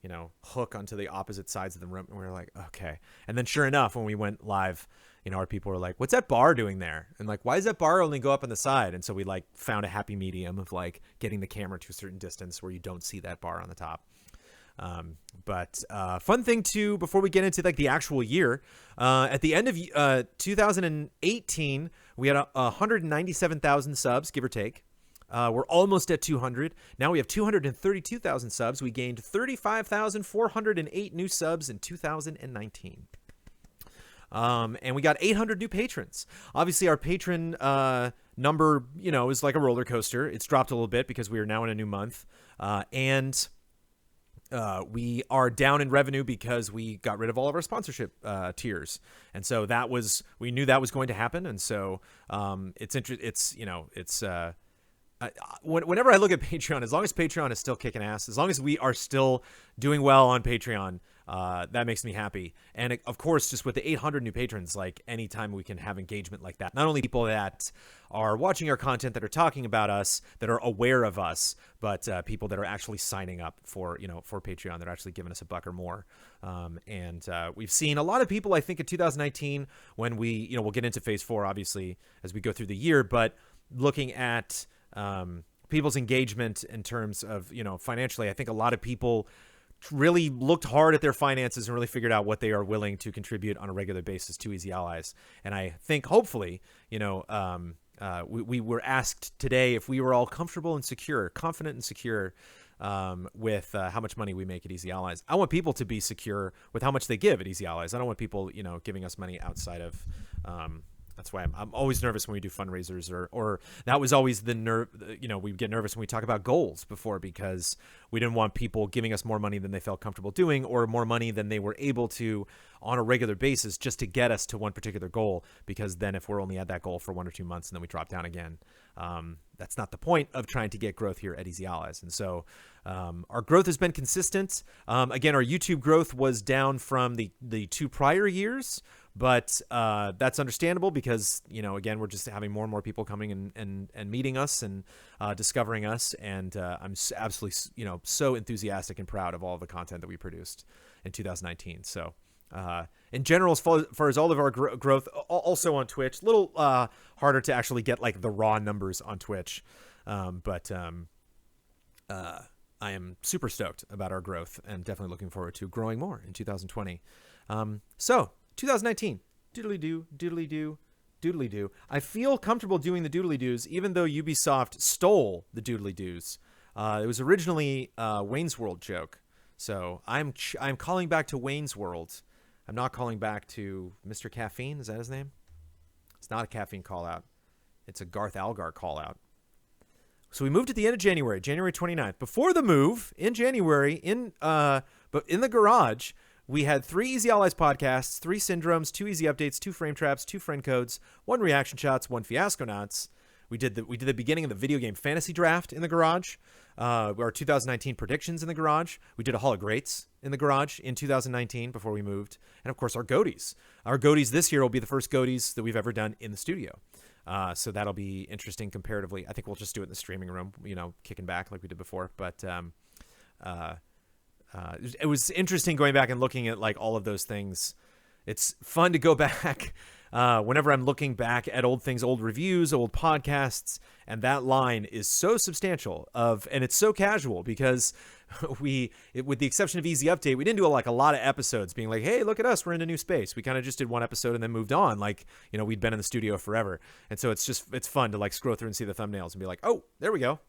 you know, hook onto the opposite sides of the room. And we were like, okay. And then sure enough, when we went live, you know, our people were like, what's that bar doing there? And like, why does that bar only go up on the side? And so we like found a happy medium of like getting the camera to a certain distance where you don't see that bar on the top. But fun thing too, before we get into like the actual year, at the end of 2018, we had 197,000 subs, give or take. We're almost at 200. Now we have 232,000 subs. We gained 35,408 new subs in 2019. And we got 800 new patrons. Obviously, our patron number, you know, is like a roller coaster. It's dropped a little bit because we are now in a new month. And we are down in revenue because we got rid of all of our sponsorship tiers. And so we knew that was going to happen. And so whenever I look at Patreon, as long as Patreon is still kicking ass, as long as we are still doing well on Patreon, that makes me happy. And of course, just with the 800 new patrons, like anytime we can have engagement like that, not only people that are watching our content, that are talking about us, that are aware of us, but people that are actually signing up for Patreon, that are actually giving us $1 or more. And we've seen a lot of people, I think in 2019, when we'll get into phase 4, obviously, as we go through the year, but looking at people's engagement in terms of, financially, I think a lot of people really looked hard at their finances and really figured out what they are willing to contribute on a regular basis to Easy Allies. And I think hopefully, we were asked today if we were all comfortable and secure, confident and secure with how much money we make at Easy Allies. I want people to be secure with how much they give at Easy Allies. I don't want people, giving us money outside of that's why I'm always nervous when we do fundraisers or that was always the nerve. We get nervous when we talk about goals before because we didn't want people giving us more money than they felt comfortable doing or more money than they were able to on a regular basis just to get us to one particular goal. Because then if we're only at that goal for 1 or 2 months and then we drop down again, that's not the point of trying to get growth here at Easy Allies. And so our growth has been consistent. Again, our YouTube growth was down from the 2 prior years. But that's understandable because, again, we're just having more and more people coming and meeting us and discovering us. And I'm absolutely, so enthusiastic and proud of all the content that we produced in 2019. So in general, as far as all of our growth, also on Twitch, a little harder to actually get like the raw numbers on Twitch. But I am super stoked about our growth and definitely looking forward to growing more in 2020. So 2019, doodly-doo, doodly-doo, doodly-doo. I feel comfortable doing the doodly-doos, even though Ubisoft stole the doodly-doos. It was originally a Wayne's World joke. So I'm calling back to Wayne's World. I'm not calling back to Mr. Caffeine. Is that his name? It's not a caffeine call-out. It's a Garth Algar call-out. So we moved at the end of January, January 29th. Before the move, in January, but in the garage, we had 3 Easy Allies podcasts, 3 Syndromes, 2 Easy Updates, 2 Frame Traps, 2 Friend Codes, 1 Reaction Shots, 1 Fiasco Knots. We did the beginning of the video game fantasy draft in the garage. Our 2019 predictions in the garage. We did a Hall of Greats in the garage in 2019 before we moved. And of course, our Goaties. Our Goaties this year will be the first Goaties that we've ever done in the studio. So that'll be interesting comparatively. I think we'll just do it in the streaming room, kicking back like we did before. But it was interesting going back and looking at like all of those things. It's fun to go back whenever I'm looking back at old things, old reviews, old podcasts, and that line is so substantial and it's so casual because with the exception of Easy Update, we didn't do a lot of episodes being like, hey, look at us, we're in a new space. We kind of just did 1 episode and then moved on. Like, we'd been in the studio forever. And so it's fun to like scroll through and see the thumbnails and be like, oh, there we go.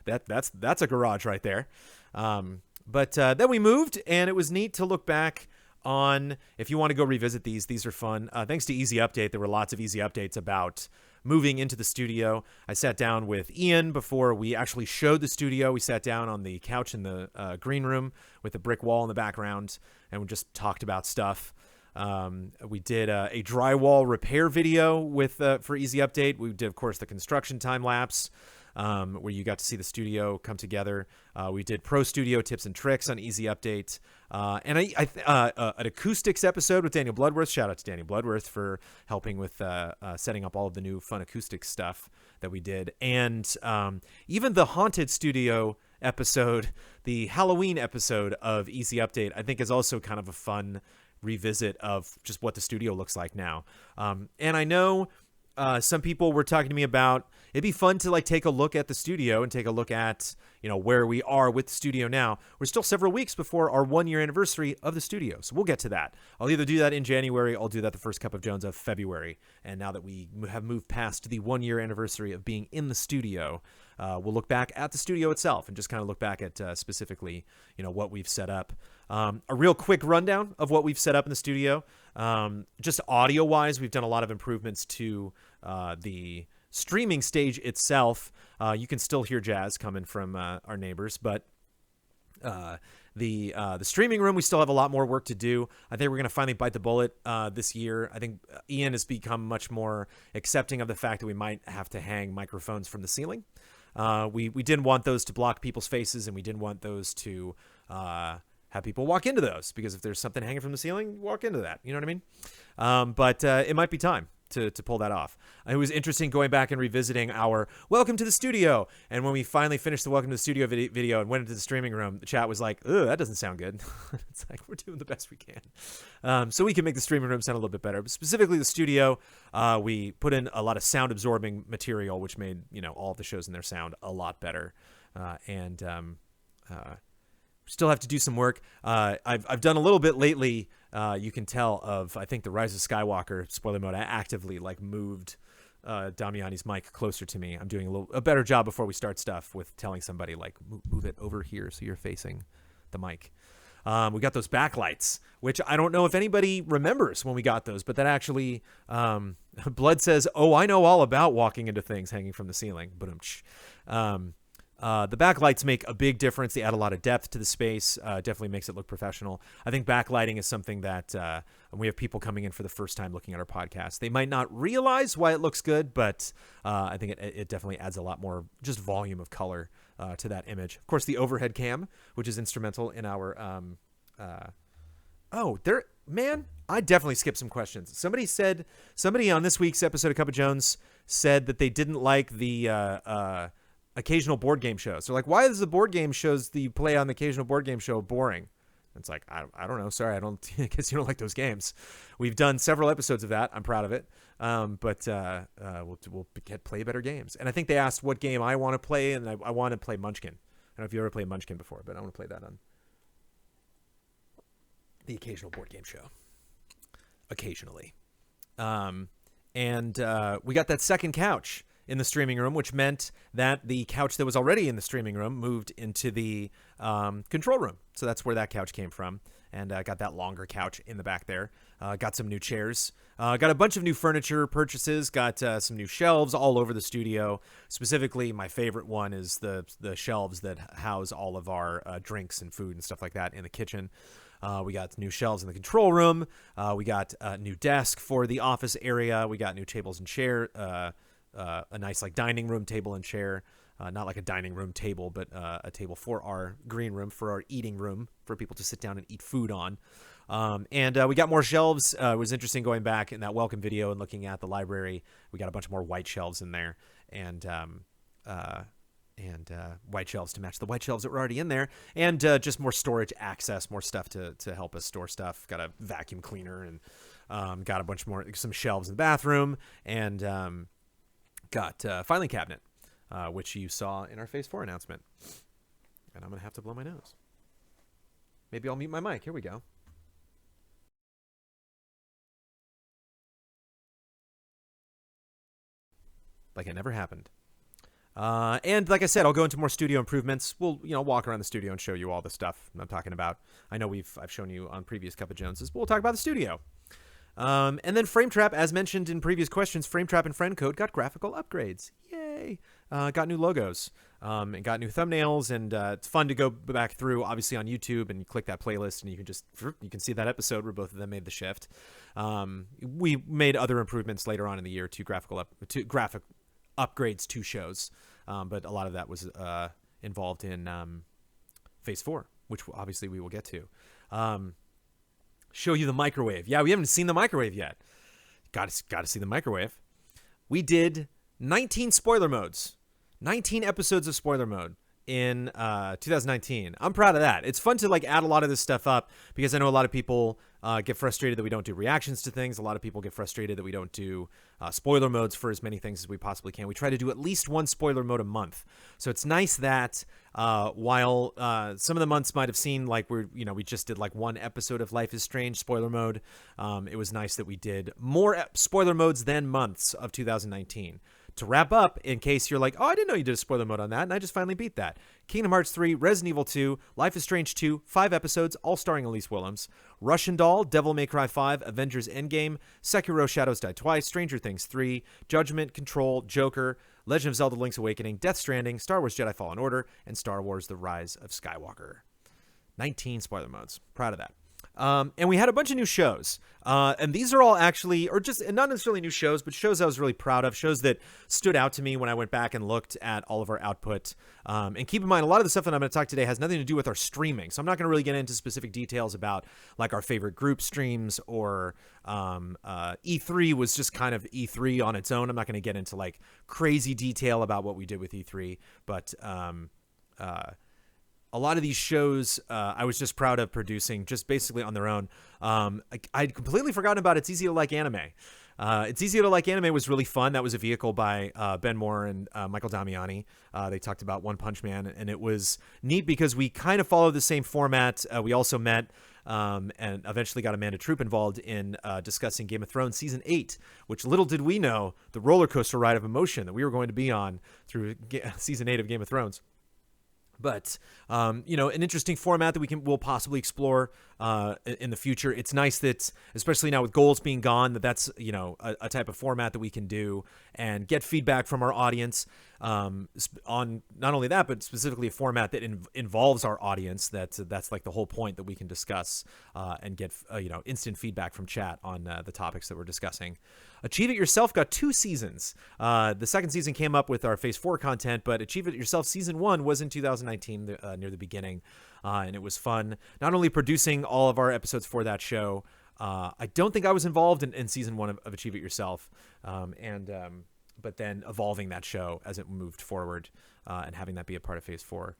that's a garage right there. But then we moved, and it was neat to look back on. If you want to go revisit these are fun. Thanks to Easy Update, there were lots of Easy Updates about moving into the studio. I sat down with Ian before we actually showed the studio. We sat down on the couch in the green room with a brick wall in the background, and we just talked about stuff. We did a drywall repair video with for Easy Update. We did, of course, the construction time lapse, where you got to see the studio come together. We did Pro Studio tips and tricks on Easy Update, and an acoustics episode with Daniel Bloodworth. Shout out to Daniel Bloodworth for helping with setting up all of the new fun acoustic stuff that we did, and even the Haunted Studio episode, the Halloween episode of Easy Update, I think is also kind of a fun revisit of just what the studio looks like now. And I know some people were talking to me about it'd be fun to like take a look at the studio and take a look at, you know, where we are with the studio now. We're still several weeks before our 1-year anniversary of the studio, so we'll get to that. I'll either do that in January, I'll do that the first Cup of Jones of February. And now that we have moved past the 1-year anniversary of being in the studio, we'll look back at the studio itself and just kind of look back at specifically, you know, what we've set up. A real quick rundown of what we've set up in the studio. Just audio-wise, we've done a lot of improvements to the streaming stage itself. You can still hear jazz coming from our neighbors, but the streaming room, we still have a lot more work to do. I think we're going to finally bite the bullet this year. I think Ian has become much more accepting of the fact that we might have to hang microphones from the ceiling. We didn't want those to block people's faces, and we didn't want those to have people walk into those, because if there's something hanging from the ceiling, walk into that. You know what I mean? But it might be time to pull that off. It was interesting going back and revisiting our welcome to the studio. And when we finally finished the welcome to the studio video and went into the streaming room, the chat was like, "Ugh, that doesn't sound good." It's like, we're doing the best we can. So we can make the streaming room sound a little bit better. But specifically the studio, we put in a lot of sound absorbing material, which made, you know, all of the shows in there sound a lot better. Still have to do some work. I've done a little bit lately. You can tell of, I think, the Rise of Skywalker spoiler mode. I actively like moved Damiani's mic closer to me. I'm doing a better job before we start stuff with telling somebody like move it over here so you're facing the mic. We got those backlights, which I don't know if anybody remembers when we got those, but that actually, Blood says, "Oh, I know all about walking into things hanging from the ceiling." The backlights make a big difference. They add a lot of depth to the space. Definitely makes it look professional. I think backlighting is something that we have people coming in for the first time looking at our podcast. They might not realize why it looks good, but I think it definitely adds a lot more just volume of color to that image. Of course, the overhead cam, which is instrumental in our... I definitely skipped some questions. Somebody on this week's episode of Cup of Jones said that they didn't like the... occasional board game shows. They're like, why is the board game shows that you play on the occasional board game show boring? It's like, I don't know. Sorry, I guess you don't like those games. We've done several episodes of that. I'm proud of it. But we'll play better games. And I think they asked what game I want to play, and I want to play Munchkin. I don't know if you ever played Munchkin before, but I want to play that on the occasional board game show. Occasionally. And we got that second couch in the streaming room, which meant that the couch that was already in the streaming room moved into the control room. So that's where that couch came from. And got that longer couch in the back there. Got some new chairs. Got a bunch of new furniture purchases. Got some new shelves all over the studio. Specifically, my favorite one is the shelves that house all of our drinks and food and stuff like that in the kitchen. We got new shelves in the control room. We got a new desk for the office area. We got new tables and chairs. A nice like dining room table and chair, not like a dining room table, but a table for our green room, for our eating room, for people to sit down and eat food on. And we got more shelves. It was interesting going back in that welcome video and looking at the library. We got a bunch more white shelves in there, and white shelves to match the white shelves that were already in there, and just more storage access, more stuff to help us store stuff. Got a vacuum cleaner, and got a bunch more, some shelves in the bathroom, and got filing cabinet, which you saw in our Phase 4 announcement. And I'm going to have to blow my nose. Maybe I'll mute my mic. Here we go. Like it never happened. And like I said, I'll go into more studio improvements. We'll, walk around the studio and show you all the stuff I'm talking about. I know I've shown you on previous Cup of Joneses, but we'll talk about the studio. And then Frametrap, as mentioned in previous questions, Frametrap and Friendcode got graphical upgrades. Yay! Got new logos, and got new thumbnails, and it's fun to go back through, obviously on YouTube, and you click that playlist, and you can see that episode where both of them made the shift. We made other improvements later on in the year to graphic upgrades to shows, but a lot of that was involved in Phase 4, which obviously we will get to. Show you the microwave. Yeah, we haven't seen the microwave yet. Got to see the microwave. We did 19 spoiler modes. 19 episodes of spoiler mode in 2019. I'm proud of that. It's fun to like add a lot of this stuff up because I know a lot of people get frustrated that we don't do reactions to things. A lot of people get frustrated that we don't do spoiler modes for as many things as we possibly can. We try to do at least one spoiler mode a month. So it's nice that while some of the months might have seemed like we just did like one episode of Life is Strange spoiler mode, it was nice that we did more spoiler modes than months of 2019. To wrap up, in case you're like, oh, I didn't know you did a spoiler mode on that, and I just finally beat that. Kingdom Hearts 3, Resident Evil 2, Life is Strange 2, 5 episodes, all starring Elise Willems. Russian Doll, Devil May Cry 5, Avengers Endgame, Sekiro Shadows Die Twice, Stranger Things 3, Judgment, Control, Joker, Legend of Zelda Link's Awakening, Death Stranding, Star Wars Jedi Fallen Order, and Star Wars The Rise of Skywalker. 19 spoiler modes. Proud of that. And we had a bunch of new shows. And these are all actually, or just not necessarily new shows, but shows I was really proud of, shows that stood out to me when I went back and looked at all of our output. And keep in mind, a lot of the stuff that I'm going to talk today has nothing to do with our streaming. So I'm not going to really get into specific details about like our favorite group streams or E3 was just kind of E3 on its own. I'm not going to get into like crazy detail about what we did with E3, but a lot of these shows I was just proud of producing just basically on their own. I'd completely forgotten about It's Easy to Like Anime. It's Easy to Like Anime was really fun. That was a vehicle by Ben Moore and Michael Damiani. They talked about One Punch Man, and it was neat because we kind of followed the same format. We also met and eventually got Amanda Troop involved in discussing Game of Thrones Season 8, which little did we know, the roller coaster ride of emotion that we were going to be on through Season 8 of Game of Thrones. But, an interesting format that we'll possibly explore in the future. It's nice that, especially now with goals being gone, that's, a type of format that we can do and get feedback from our audience on not only that, but specifically a format that involves our audience. That's like the whole point, that we can discuss and get, instant feedback from chat on the topics that we're discussing. Achieve It Yourself got 2 seasons. The second season came up with our Phase 4 content, but Achieve It Yourself Season 1 was in 2019, near the beginning, and it was fun. Not only producing all of our episodes for that show, I don't think I was involved in Season 1 of Achieve It Yourself, but then evolving that show as it moved forward and having that be a part of Phase 4.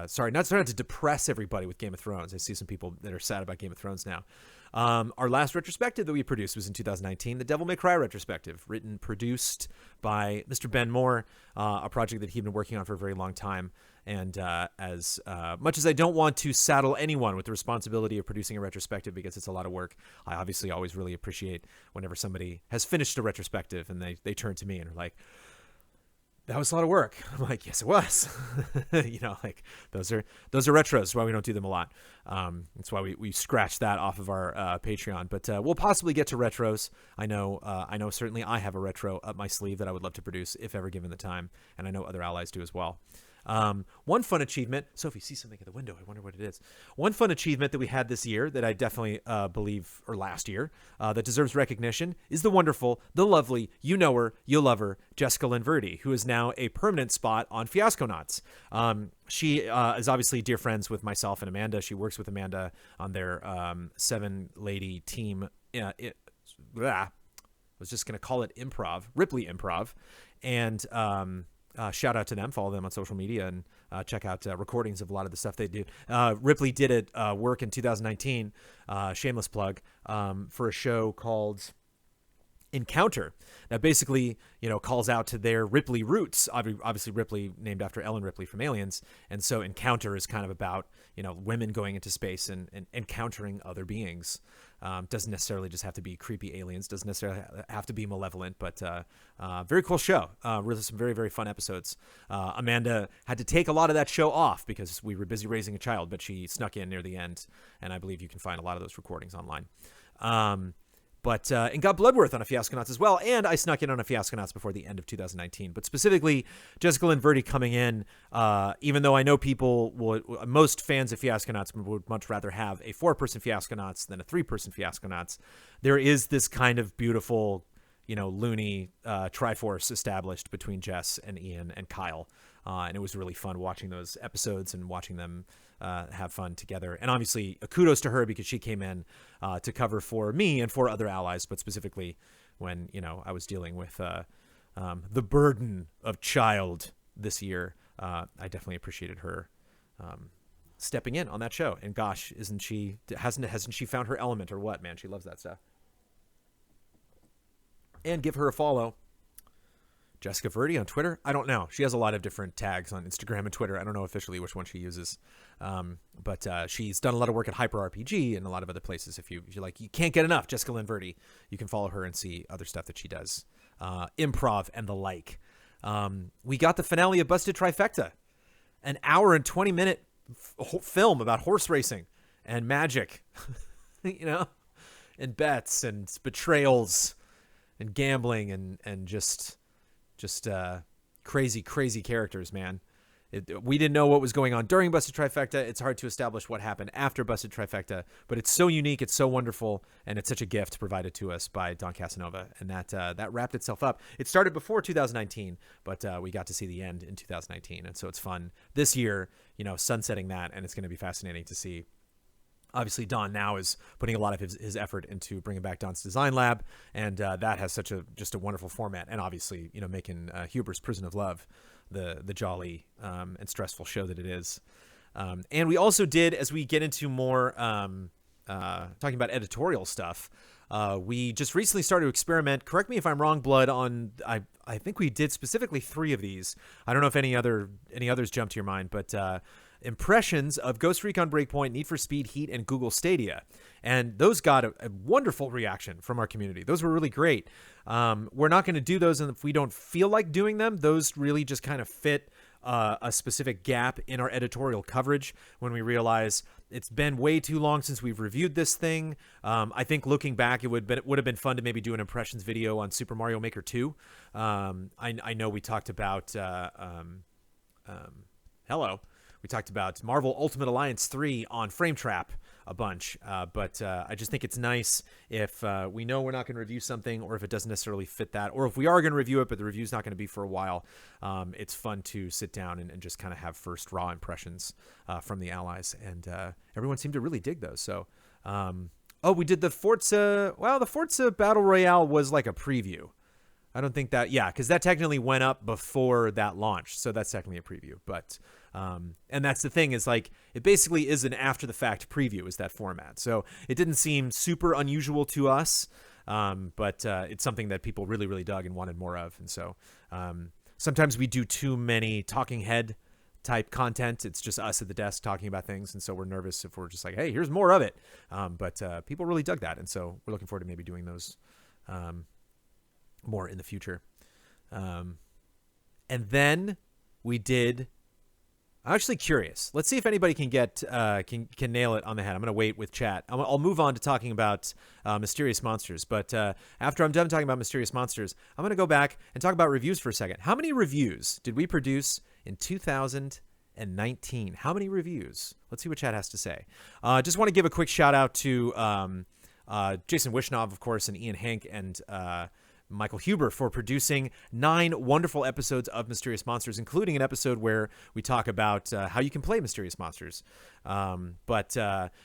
Sorry, not to depress everybody with Game of Thrones. I see some people that are sad about Game of Thrones now. Our last retrospective that we produced was in 2019, the Devil May Cry retrospective, produced by Mr. Ben Moore, a project that he'd been working on for a very long time. And as much as I don't want to saddle anyone with the responsibility of producing a retrospective because it's a lot of work, I obviously always really appreciate whenever somebody has finished a retrospective and they turn to me and are like, that was a lot of work. I'm like, yes, it was. Those are retros. That's why we don't do them a lot. That's why we scratched that off of our Patreon. But we'll possibly get to retros. I know certainly I have a retro up my sleeve that I would love to produce if ever given the time, and I know other allies do as well. One fun achievement. Sophie, see something at the window. I wonder what it is. One fun achievement that we had this year that I definitely believe, or last year, that deserves recognition is the wonderful, the lovely, you know her, you love her, Jessica Lynn Verdi, who is now a permanent spot on Fiasconauts. She is obviously dear friends with myself and Amanda. She works with Amanda on their 7-lady team. I was just going to call it improv, Ripley Improv. And shout out to them, follow them on social media, and check out recordings of a lot of the stuff they do. Ripley did work in 2019, shameless plug, for a show called Encounter that basically, calls out to their Ripley roots. Obviously Ripley named after Ellen Ripley from Aliens. And so Encounter is kind of about, women going into space and encountering other beings. Doesn't necessarily just have to be creepy aliens, doesn't necessarily have to be malevolent, but very cool show. Really some very, very fun episodes. Amanda had to take a lot of that show off because we were busy raising a child, but she snuck in near the end, and I believe you can find a lot of those recordings online. And got Bloodworth on a Fiasconauts as well, and I snuck in on a Fiasconauts before the end of 2019. But specifically, Jessica Lynn Verdi coming in, even though I know most fans of Fiasconauts would much rather have a 4-person Fiasconauts than a 3-person Fiasconauts, there is this kind of beautiful, loony Triforce established between Jess and Ian and Kyle. And it was really fun watching those episodes and watching them have fun together. And obviously, kudos to her because she came in to cover for me and for other allies, but specifically when, I was dealing with the burden of child this year. I definitely appreciated her stepping in on that show. And gosh, hasn't she found her element or what, man? She loves that stuff. And give her a follow. Jessica Verdi on Twitter. I don't know. She has a lot of different tags on Instagram and Twitter. I don't know officially which one she uses. But she's done a lot of work at Hyper RPG and a lot of other places. If you're like, you can't get enough Jessica Lynn Verdi, you can follow her and see other stuff that she does. Improv and the like. We got the finale of Busted Trifecta. An hour and 20-minute film about horse racing and magic. And bets and betrayals and gambling and just crazy characters, man. We didn't know what was going on during Busted Trifecta. It's hard to establish what happened after Busted Trifecta, but it's so unique, it's so wonderful, and it's such a gift provided to us by Don Casanova, and that wrapped itself up. It started before 2019, but we got to see the end in 2019, and so it's fun this year, sunsetting that, and it's going to be fascinating to see. Obviously, Don now is putting a lot of his effort into bringing back Don's Design Lab, and that has just a wonderful format. And obviously, making Huber's Prison of Love the jolly and stressful show that it is. And we also did, as we get into more talking about editorial stuff, we just recently started to experiment. Correct me if I'm wrong, Blood. I think we did specifically 3 of these. I don't know if any others jumped to your mind, but. Impressions of Ghost Recon Breakpoint, Need for Speed Heat, and Google Stadia. And those got a wonderful reaction from our community. Those were really great. We're not going to do those if we don't feel like doing them. Those really just kind of fit a specific gap in our editorial coverage when we realize it's been way too long since we've reviewed this thing. I think looking back, it would have been fun to maybe do an impressions video on Super Mario Maker 2. I know we talked about... We talked about Marvel Ultimate Alliance 3 on Frame Trap a bunch, but I just think it's nice if we know we're not going to review something, or if it doesn't necessarily fit that, or if we are going to review it but the review's not going to be for a while. It's fun to sit down and just kind of have first raw impressions from the allies, and everyone seemed to really dig those. So, we did the Forza. Well, the Forza Battle Royale was like a preview. I don't think that, because that technically went up before that launched, so that's technically a preview. But and that's the thing, is like it basically is an after the fact preview, is that format. So it didn't seem super unusual to us, but it's something that people really, really dug and wanted more of. And so sometimes we do too many talking head type content. It's just us at the desk talking about things, and so we're nervous if we're just like, hey, here's more of it. But people really dug that, and so we're looking forward to maybe doing those more in the future. And then we did... I'm actually curious. Let's see if anybody can get can nail it on the head. I'm going to wait with chat. I'll move on to talking about Mysterious Monsters. But after I'm done talking about Mysterious Monsters, I'm going to go back and talk about reviews for a second. How many reviews did we produce in 2019? How many reviews? Let's see what chat has to say. Just want to give a quick shout out to Jason Wishnov, of course, and Ian Hank, and Michael Huber for producing 9 wonderful episodes of Mysterious Monsters, including an episode where we talk about how you can play Mysterious Monsters. But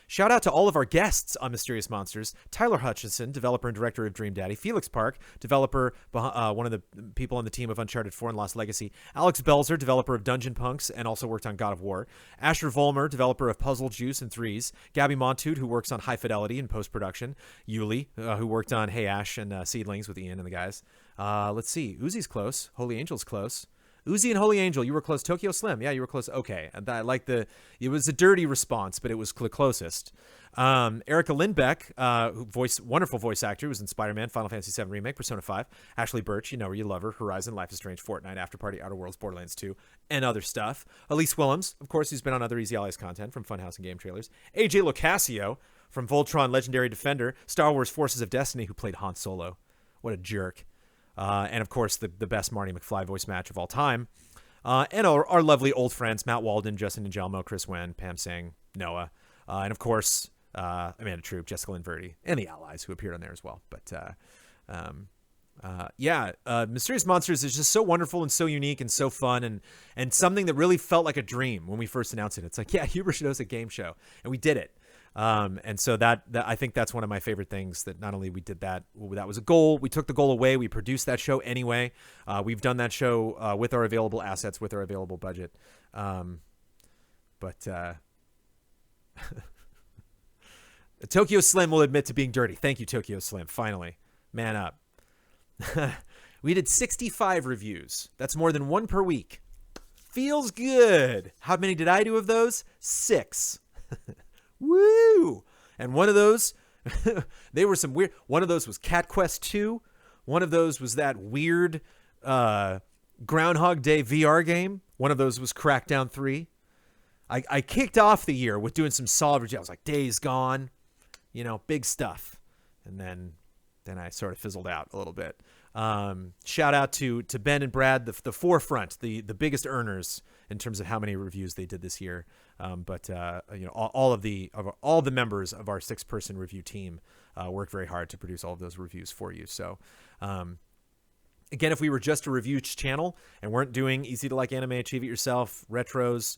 shout out to all of our guests on Mysterious Monsters: Tyler Hutchinson, developer and director of Dream Daddy; Felix Park, developer, one of the people on the team of Uncharted 4 and Lost Legacy; Alex Belzer, developer of Dungeon Punks and also worked on God of War; Asher Vollmer, developer of Puzzle Juice and Threes; Gabby Montude, who works on High Fidelity and post-production; Yuli, who worked on Hey Ash and Seedlings with Ian and the guys. Let's see. Uzi's close. Holy Angel's close. Uzi and Holy Angel, you were close. Tokyo Slim, yeah, you were close. Okay, I like it was a dirty response, but it was the closest. Erica Lindbeck, wonderful voice actor, who was in Spider-Man, Final Fantasy VII Remake, Persona 5. Ashley Birch, you know her, you love her. Horizon, Life is Strange, Fortnite, After Party, Outer Worlds, Borderlands 2, and other stuff. Elise Willems, of course, who's been on other Easy Allies content from Funhouse and Game Trailers. AJ Locascio, from Voltron Legendary Defender, Star Wars Forces of Destiny, who played Han Solo. What a jerk. And of course, the best Marty McFly voice match of all time. And our lovely old friends, Matt Walden, Justin Angelmo, Chris Wen, Pam Singh, Noah. And of course, Amanda Troop, Jessica Lynn Verdi, and the allies who appeared on there as well. But Mysterious Monsters is just so wonderful and so unique and so fun and something that really felt like a dream when we first announced it. It's like, yeah, Huber should host a game show, and we did it. And so that I think that's one of my favorite things, that not only we did that was a goal. We took the goal away. We produced that show anyway. We've done that show with our available assets, with our available budget. Tokyo Slim will admit to being dirty. Thank you, Tokyo Slim. Finally, man up. We did 65 reviews. That's more than one per week. Feels good. How many did I do of those? 6. Woo! And one of those, they were some weird. One of those was Cat Quest 2. One of those was that weird Groundhog Day VR game. One of those was Crackdown 3. I kicked off the year with doing some solid reviews. I was like, Days Gone, big stuff. And then I sort of fizzled out a little bit. Shout out to Ben and Brad, the forefront, the biggest earners in terms of how many reviews they did this year. All the members of our 6-person review team worked very hard to produce all of those reviews for you. So, again, if we were just a review channel and weren't doing Easy to Like Anime, Achieve It Yourself, retros,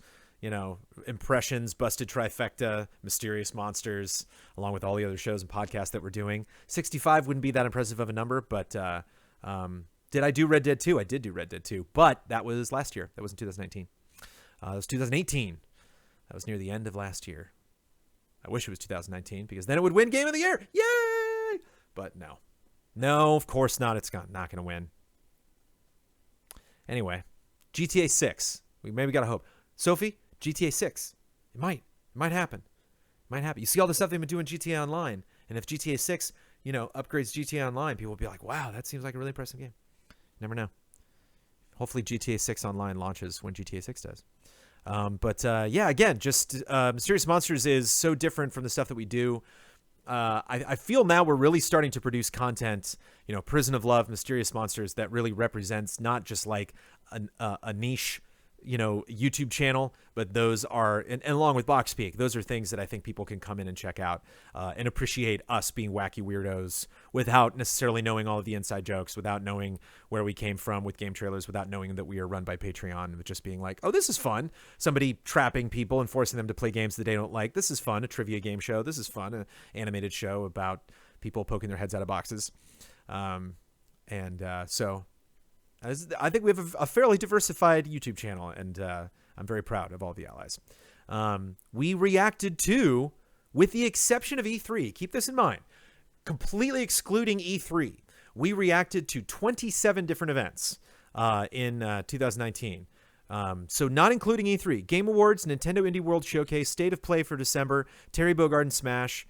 impressions, Busted Trifecta, Mysterious Monsters, along with all the other shows and podcasts that we're doing, 65 wouldn't be that impressive of a number. But did I do Red Dead 2? I did do Red Dead 2, but that was last year. That wasn't 2019. That was 2018. That was near the end of last year. I wish it was 2019 because then it would win Game of the Year. Yay! But no, of course not. It's not going to win. Anyway, GTA 6. We maybe got to hope. Sophie, GTA 6. It might happen. It might happen. You see all the stuff they've been doing GTA Online, and if GTA 6, upgrades GTA Online, people will be like, wow, that seems like a really impressive game. Never know. Hopefully GTA 6 Online launches when GTA 6 does. Again, just Mysterious Monsters is so different from the stuff that we do. I feel now we're really starting to produce content, Prison of Love, Mysterious Monsters, that really represents not just like a niche, YouTube channel, but those are, and along with Box Peak, those are things that I think people can come in and check out and appreciate us being wacky weirdos without necessarily knowing all of the inside jokes, without knowing where we came from with game trailers, without knowing that we are run by Patreon, with just being like, oh, this is fun. Somebody trapping people and forcing them to play games that they don't like. This is fun. A trivia game show. This is fun. An animated show about people poking their heads out of boxes. So I think we have a fairly diversified YouTube channel, and I'm very proud of all the allies. We reacted to, with the exception of E3, keep this in mind, completely excluding E3, we reacted to 27 different events in 2019. So not including E3, Game Awards, Nintendo Indie World Showcase, State of Play for December, Terry Bogard Smash,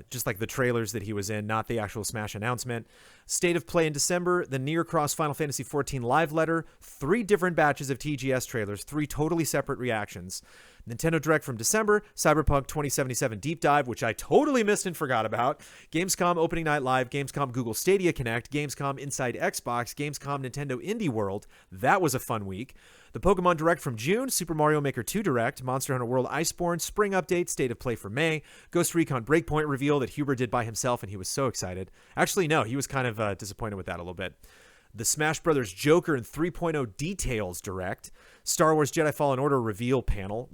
just like the trailers that he was in, not the actual Smash announcement. State of Play in December, the Near Cross Final Fantasy XIV live letter, 3 different batches of TGS trailers, 3 totally separate reactions. Nintendo Direct from December, Cyberpunk 2077 Deep Dive, which I totally missed and forgot about, Gamescom Opening Night Live, Gamescom Google Stadia Connect, Gamescom Inside Xbox, Gamescom Nintendo Indie World. That was a fun week. The Pokemon Direct from June, Super Mario Maker 2 Direct, Monster Hunter World Iceborne, Spring Update, State of Play for May, Ghost Recon Breakpoint reveal that Huber did by himself, and he was so excited. Actually, no, he was kind of disappointed with that a little bit. The Smash Brothers Joker and 3.0 Details Direct, Star Wars Jedi Fallen Order reveal panel,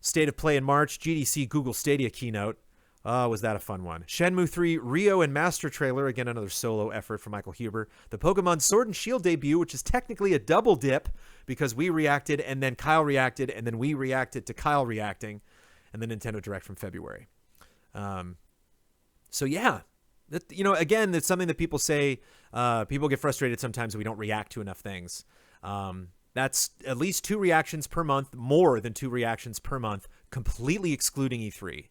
State of Play in March, GDC Google Stadia keynote. Was that a fun one? Shenmue 3 Rio and Master trailer, again another solo effort from Michael Huber. The Pokemon Sword and Shield debut, which is technically a double dip because we reacted and then Kyle reacted and then we reacted to Kyle reacting, and the Nintendo Direct from February. So yeah. Again, it's something that people say, people get frustrated sometimes that we don't react to enough things. That's at least 2 reactions per month, more than 2 reactions per month, completely excluding E3.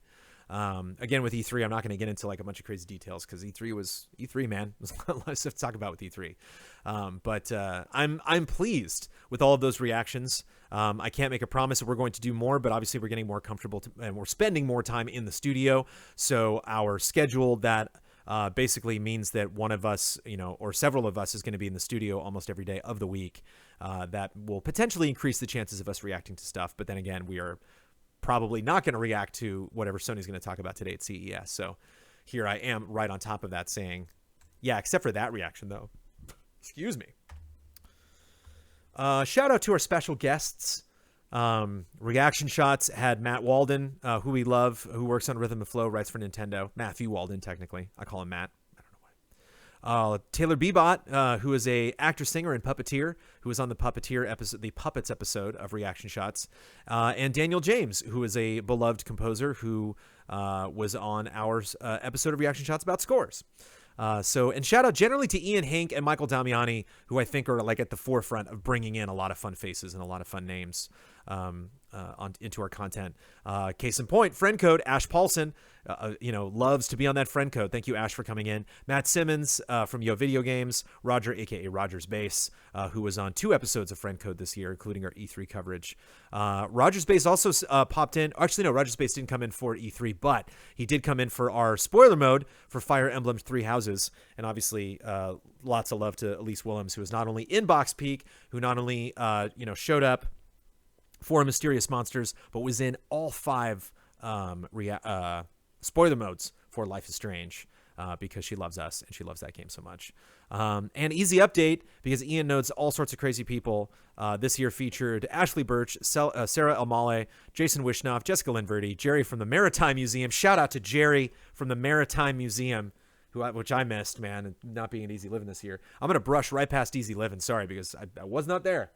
Again, with E3, I'm not going to get into like a bunch of crazy details because E3 was E3, man. There's a lot of stuff to talk about with E3. But I'm pleased with all of those reactions. I can't make a promise that we're going to do more, but obviously we're getting more comfortable and we're spending more time in the studio. So our schedule that basically means that one of us, or several of us is going to be in the studio almost every day of the week. That will potentially increase the chances of us reacting to stuff. But then again, we are probably not going to react to whatever Sony's going to talk about today at CES. So here I am right on top of that saying, yeah, except for that reaction though. Excuse me. Shout out to our special guests. Reaction Shots had Matt Walden, who we love, who works on Rhythm of Flow, writes for Nintendo. Matthew Walden, technically. I call him Matt. I don't know why. Taylor Bebot, who is a actor, singer, and puppeteer, who was on the Puppeteer episode, the Puppets episode of Reaction Shots. And Daniel James, who is a beloved composer who was on our episode of Reaction Shots about scores. And shout out generally to Ian Hank and Michael Damiani, who I think are like at the forefront of bringing in a lot of fun faces and a lot of fun names into our content. Case in point, friend code Ash Paulson, loves to be on that friend code. Thank you, Ash, for coming in. Matt Simmons from Yo Video Games, Roger, aka Rogers Base, who was on 2 episodes of friend code this year, including our E3 coverage. Rogers Base also popped in. Actually, no, Rogers Base didn't come in for E3, but he did come in for our spoiler mode for Fire Emblem Three Houses. And obviously, lots of love to Elise Willems, who was not only in Box Peak, who not only showed up for Mysterious Monsters, but was in all 5 spoiler modes for Life is Strange because she loves us and she loves that game so much. And easy update, because Ian knows all sorts of crazy people. This year featured Ashley Birch, Sarah Elmale, Jason Wishnoff, Jessica Linverdi, Jerry from the Maritime Museum. Shout out to Jerry from the Maritime Museum, which I missed, man, and not being at Easy Living this year. I'm going to brush right past Easy Living, sorry, because I was not there.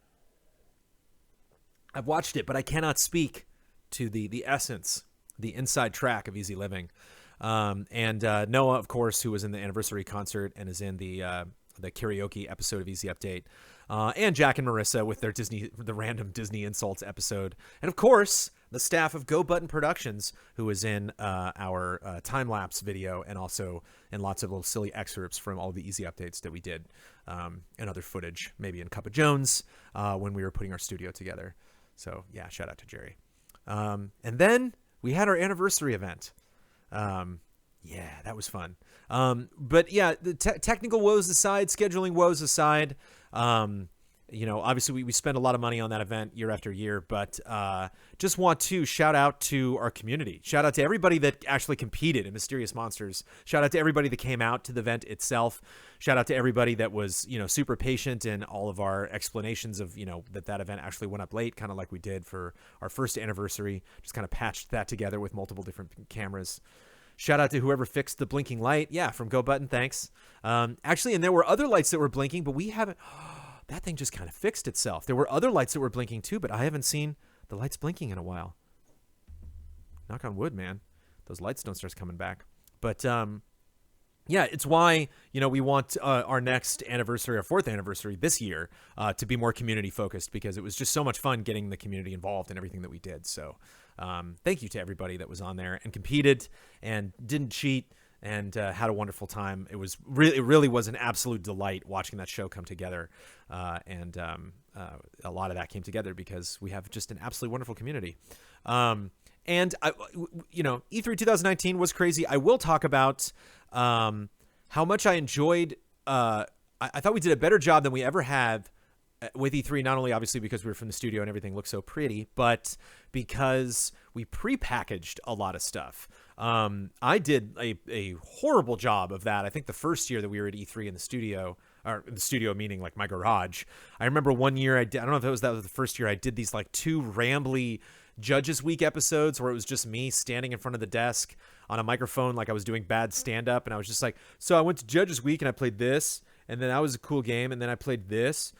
I've watched it, but I cannot speak to the essence, the inside track of Easy Living. And Noah, of course, who was in the anniversary concert and is in the karaoke episode of Easy Update. And Jack and Marissa with the random Disney insults episode. And of course, the staff of Go Button Productions, who was in our time-lapse video and also in lots of little silly excerpts from all the Easy Updates that we did, and other footage, maybe in Cup of Jones, when we were putting our studio together. So yeah, shout out to Jerry. And then we had our anniversary event. Yeah, that was fun. But yeah, the technical woes aside, scheduling woes aside, obviously we spend a lot of money on that event year after year, but just want to shout out to our community. Shout out to everybody that actually competed in Mysterious Monsters. Shout out to everybody that came out to the event itself. Shout out to everybody that was, super patient in all of our explanations of, that event actually went up late, kind of like we did for our first anniversary. Just kind of patched that together with multiple different cameras. Shout out to whoever fixed the blinking light. Yeah, from Go Button, thanks. Actually, and there were other lights that were blinking, but we haven't... that thing just kind of fixed itself. There were other lights that were blinking too, but I haven't seen the lights blinking in a while. Knock on wood, man. Those lights don't start coming back. But yeah, it's why, we want our next anniversary, our 4th anniversary this year, to be more community focused, because it was just so much fun getting the community involved in everything that we did. So thank you to everybody that was on there and competed and didn't cheat and had a wonderful time. It really was an absolute delight watching that show come together. And a lot of that came together because we have just an absolutely wonderful community. And E3 2019 was crazy. I will talk about how much I enjoyed. I thought we did a better job than we ever have with E3, not only obviously because we were from the studio and everything looked so pretty, but because we pre-packaged a lot of stuff. I did a horrible job of that. I think the first year that we were at E3 in the studio, or the studio meaning like my garage. I remember one year I don't know if that was the first year I did these like 2 rambly Judges Week episodes where it was just me standing in front of the desk on a microphone like I was doing bad stand-up, and I was just like, so I went to Judges Week and I played this, and then that was a cool game, and then I played this.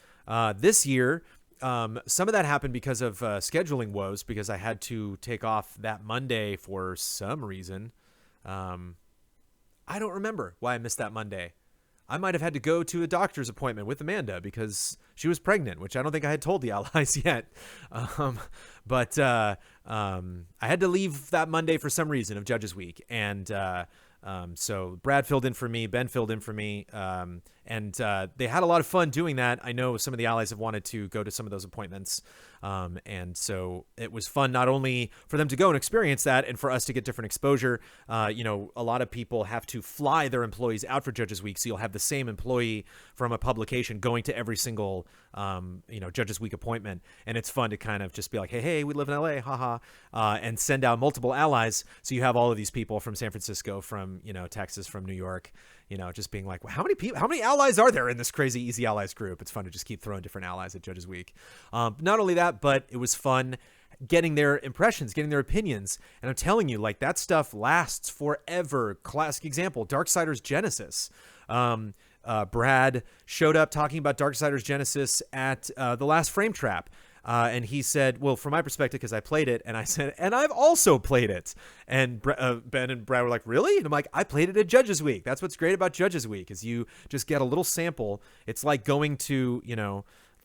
This year, some of that happened because of scheduling woes, because I had to take off that Monday for some reason. I don't remember why I missed that Monday. I might have had to go to a doctor's appointment with Amanda because she was pregnant, which I don't think I had told the allies yet. But I had to leave that Monday for some reason of Judges Week. And so Brad filled in for me, Ben filled in for me, and they had a lot of fun doing that. I know some of the allies have wanted to go to some of those appointments, and so it was fun not only for them to go and experience that and for us to get different exposure. A lot of people have to fly their employees out for Judges Week, so you'll have the same employee from a publication going to every single Judges Week appointment, and it's fun to kind of just be like, hey, we live in LA, haha, and send out multiple allies, so you have all of these people from San Francisco, from Texas, from New York, just being like, well, how many allies are there in this crazy Easy Allies group? It's fun to just keep throwing different allies at Judges Week. Not only that, but it was fun getting their impressions, getting their opinions. And I'm telling you, like, that stuff lasts forever. Classic example, Darksiders Genesis. Brad showed up talking about Darksiders Genesis at the last Frame Trap. And he said, well, from my perspective, because I played it, and I said, and I've also played it. And Ben and Brad were like, really? And I'm like, I played it at Judges Week. That's what's great about Judges Week, is you just get a little sample. It's like going to,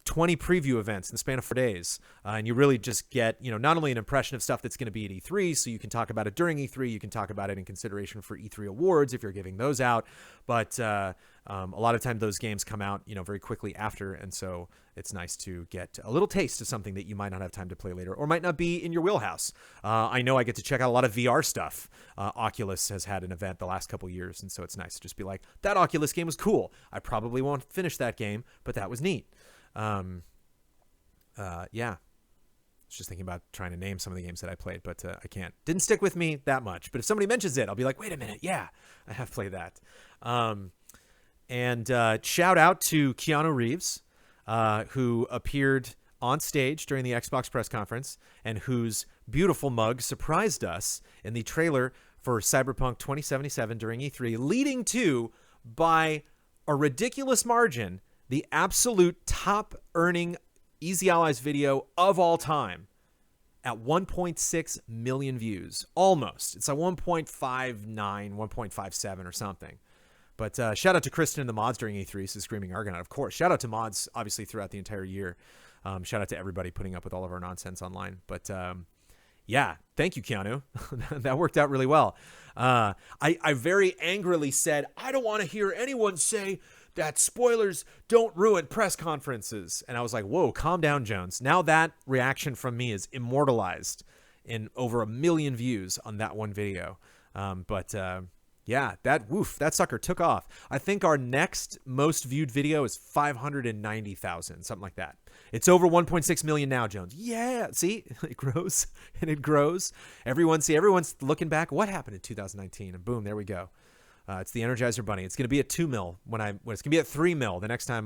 20 preview events in the span of 4 days. And you really just get, not only an impression of stuff that's going to be at E3, so you can talk about it during E3, you can talk about it in consideration for E3 awards if you're giving those out. But a lot of times those games come out, very quickly after. And so it's nice to get a little taste of something that you might not have time to play later or might not be in your wheelhouse. I know I get to check out a lot of VR stuff. Oculus has had an event the last couple years. And so it's nice to just be like, that Oculus game was cool. I probably won't finish that game, but that was neat. Yeah. I was just thinking about trying to name some of the games that I played, but I can't. Didn't stick with me that much. But if somebody mentions it, I'll be like, wait a minute. Yeah, I have played that. And shout out to Keanu Reeves, who appeared on stage during the Xbox press conference and whose beautiful mug surprised us in the trailer for Cyberpunk 2077 during E3, leading to, by a ridiculous margin, the absolute top earning Easy Allies video of all time at 1.6 million views. Almost. It's like 1.59, 1.57 or something. But shout out to Kristen and the mods during E3, so Screaming Argonaut, of course. Shout out to mods, obviously, throughout the entire year. Shout out to everybody putting up with all of our nonsense online. But yeah, thank you, Keanu. That worked out really well. I very angrily said, I don't want to hear anyone say that spoilers don't ruin press conferences. And I was like, whoa, calm down, Jones. Now that reaction from me is immortalized in over 1 million views on that one video. Yeah, that sucker took off. I think our next most viewed video is 590,000, something like that. It's over 1.6 million now, Jones. Yeah, see, it grows and it grows. Everyone's looking back. What happened in 2019? And boom, there we go. It's the Energizer Bunny. It's going to be at 2 mil when it's going to be at 3 mil the next time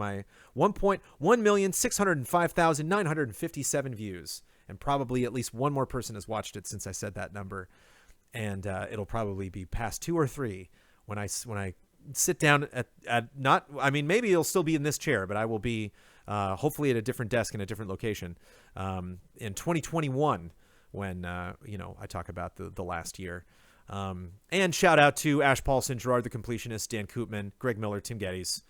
1,605,957 views. And probably at least one more person has watched it since I said that number. And it'll probably be past 2 or 3 when I sit down maybe it'll still be in this chair, but I will be hopefully at a different desk in a different location in 2021 when I talk about the last year. And shout out to Ash Paulson, Gerard the Completionist, Dan Koopman, Greg Miller, Tim Geddes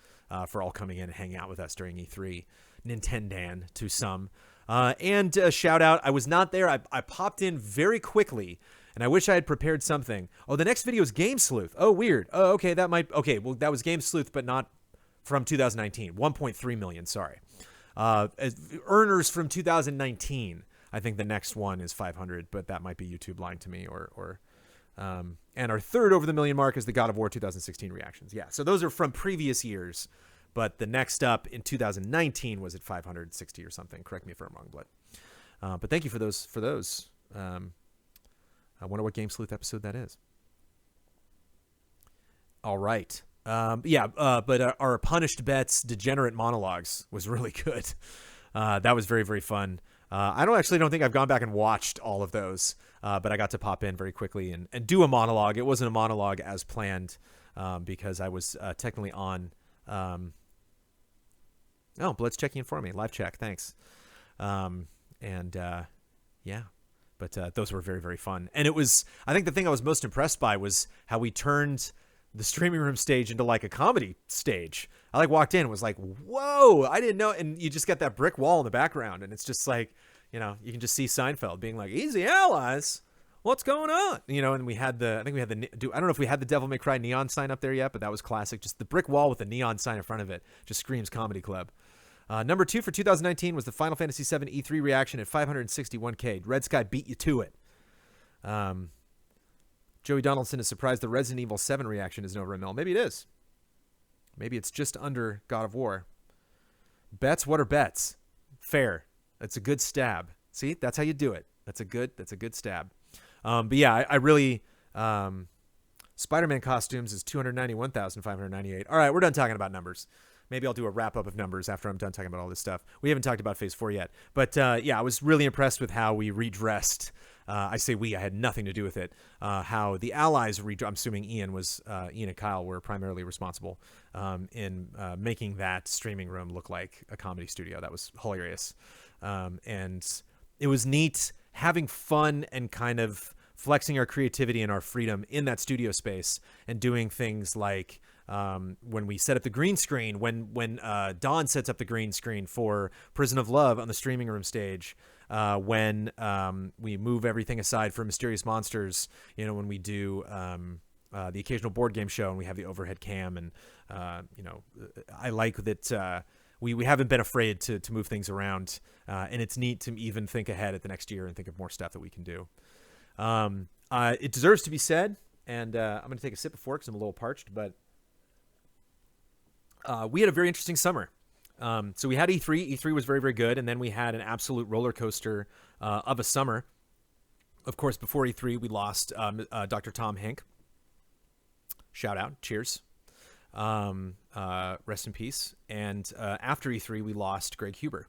for all coming in and hanging out with us during E3. Nintendan to some. And shout out, I was not there. I popped in very quickly, and I wish I had prepared something. Oh, the next video is Game Sleuth. Oh, weird. Oh, okay, that was Game Sleuth, but not from 2019. 1.3 million, sorry. Earners from 2019. I think the next one is 500, but that might be YouTube lying to me and our third over the million mark is the God of War 2016 reactions. Yeah, so those are from previous years, but the next up in 2019 was at 560 or something. Correct me if I'm wrong, Blood. But thank you for those. I wonder what Game Sleuth episode that is. All right. But our Punished Bets Degenerate Monologues was really good. That was very, very fun. I don't think I've gone back and watched all of those, but I got to pop in very quickly and do a monologue. It wasn't a monologue as planned because I was technically on. Blood's checking in for me. Live check. Thanks. Yeah. But those were very, very fun. And it was, I think the thing I was most impressed by was how we turned the streaming room stage into like a comedy stage. I like walked in and was like, whoa, I didn't know. And you just got that brick wall in the background. And it's just like, you know, you can just see Seinfeld being like, easy allies. What's going on? You know, and I don't know if we had the Devil May Cry neon sign up there yet, but that was classic. Just the brick wall with the neon sign in front of it just screams Comedy Club. Number 2 for 2019 was the Final Fantasy VII E3 reaction at 561K. Red Sky beat you to it. Joey Donaldson is surprised the Resident Evil 7 reaction isn't over a mil. Maybe it is. Maybe it's just under God of War. Bets, what are bets? Fair. That's a good stab. See, that's how you do it. That's a good stab. But yeah, I really, Spider-Man costumes is 291,598. All right, we're done talking about numbers. Maybe I'll do a wrap up of numbers after I'm done talking about all this stuff. We haven't talked about Phase 4 yet. But yeah, I was really impressed with how we redressed. I say we, I had nothing to do with it. How the allies, I'm assuming Ian and Kyle were primarily responsible in making that streaming room look like a comedy studio. That was hilarious. And it was neat having fun and kind of flexing our creativity and our freedom in that studio space and doing things like when we set up the green screen, when Don sets up the green screen for Prison of Love on the streaming room stage, when we move everything aside for Mysterious Monsters, you know, when we do the occasional board game show and we have the overhead cam, and you know, I like that we haven't been afraid to move things around, and it's neat to even think ahead at the next year and think of more stuff that we can do. It deserves to be said, and I'm going to take a sip before because I'm a little parched, but we had a very interesting summer. So we had E3. E3 was very, very good, and then we had an absolute roller coaster of a summer. Of course, before E3, we lost Dr. Tom Hank. Shout out. Cheers. Rest in peace. And after E3, we lost Greg Huber.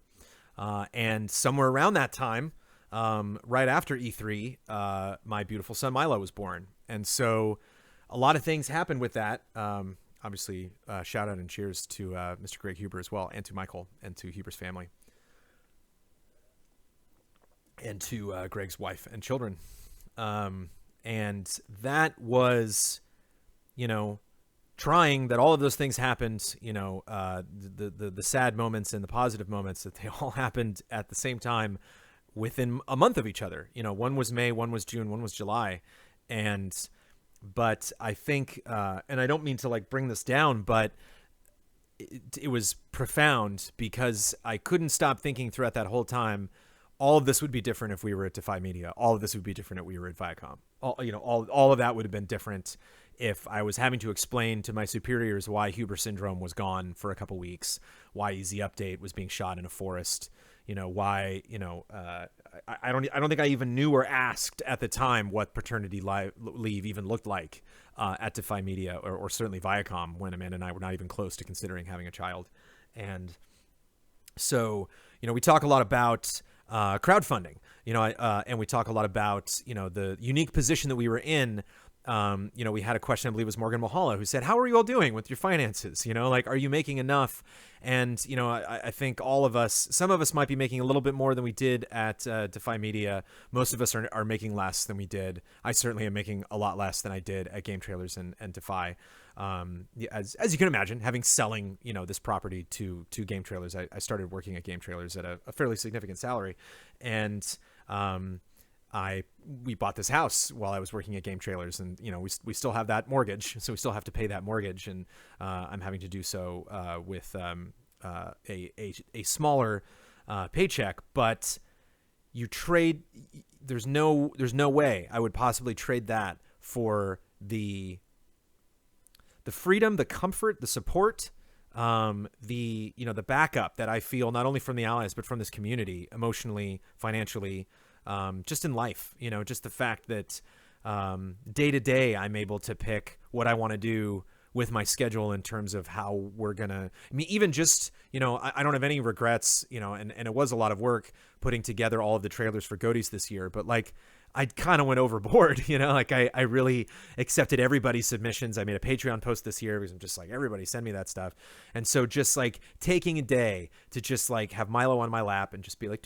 And somewhere around that time, right after E3, my beautiful son Milo was born. And so a lot of things happened with that. Obviously, shout out and cheers to Mr. Greg Huber as well, and to Michael, and to Huber's family, and to Greg's wife and children. And that was, you know, trying that all of those things happened, you know, the sad moments and the positive moments, that they all happened at the same time within a month of each other. You know, one was May, one was June, one was July. But I think, and I don't mean to like bring this down, but it was profound because I couldn't stop thinking throughout that whole time, all of this would be different if we were at Defy Media. All of this would be different if we were at Viacom. All of that would have been different if I was having to explain to my superiors why Huber syndrome was gone for a couple weeks, why Easy Update was being shot in a forest, you know, why, you know, I don't think I even knew or asked at the time what paternity leave even looked like at Defy Media, or certainly Viacom, when Amanda and I were not even close to considering having a child. And so, you know, we talk a lot about crowdfunding, you know, and we talk a lot about, you know, the unique position that we were in. You know, we had a question, I believe it was Morgan Mulholland, who said, how are you all doing with your finances? You know, like, are you making enough? And, you know, I think all of us, some of us might be making a little bit more than we did at Defy Media. Most of us are making less than we did. I certainly am making a lot less than I did at Game Trailers and Defy. As you can imagine, selling, you know, this property to Game Trailers, I started working at Game Trailers at a fairly significant salary. And, we bought this house while I was working at Game Trailers, and, you know, we still have that mortgage, so we still have to pay that mortgage, and I'm having to do so with a smaller paycheck. But you trade, there's no way I would possibly trade that for the freedom, the comfort, the support, the, you know, the backup that I feel not only from the allies but from this community, emotionally, financially. Just in life, you know, just the fact that day to day I'm able to pick what I want to do with my schedule in terms of how we're gonna, I mean, even just, you know, I don't have any regrets, you know, and it was a lot of work putting together all of the trailers for Goaties this year, but like, I kind of went overboard, like I really accepted everybody's submissions. I made a Patreon post this year because I'm just like, everybody send me that stuff. And so just like taking a day to just like have Milo on my lap and just be like,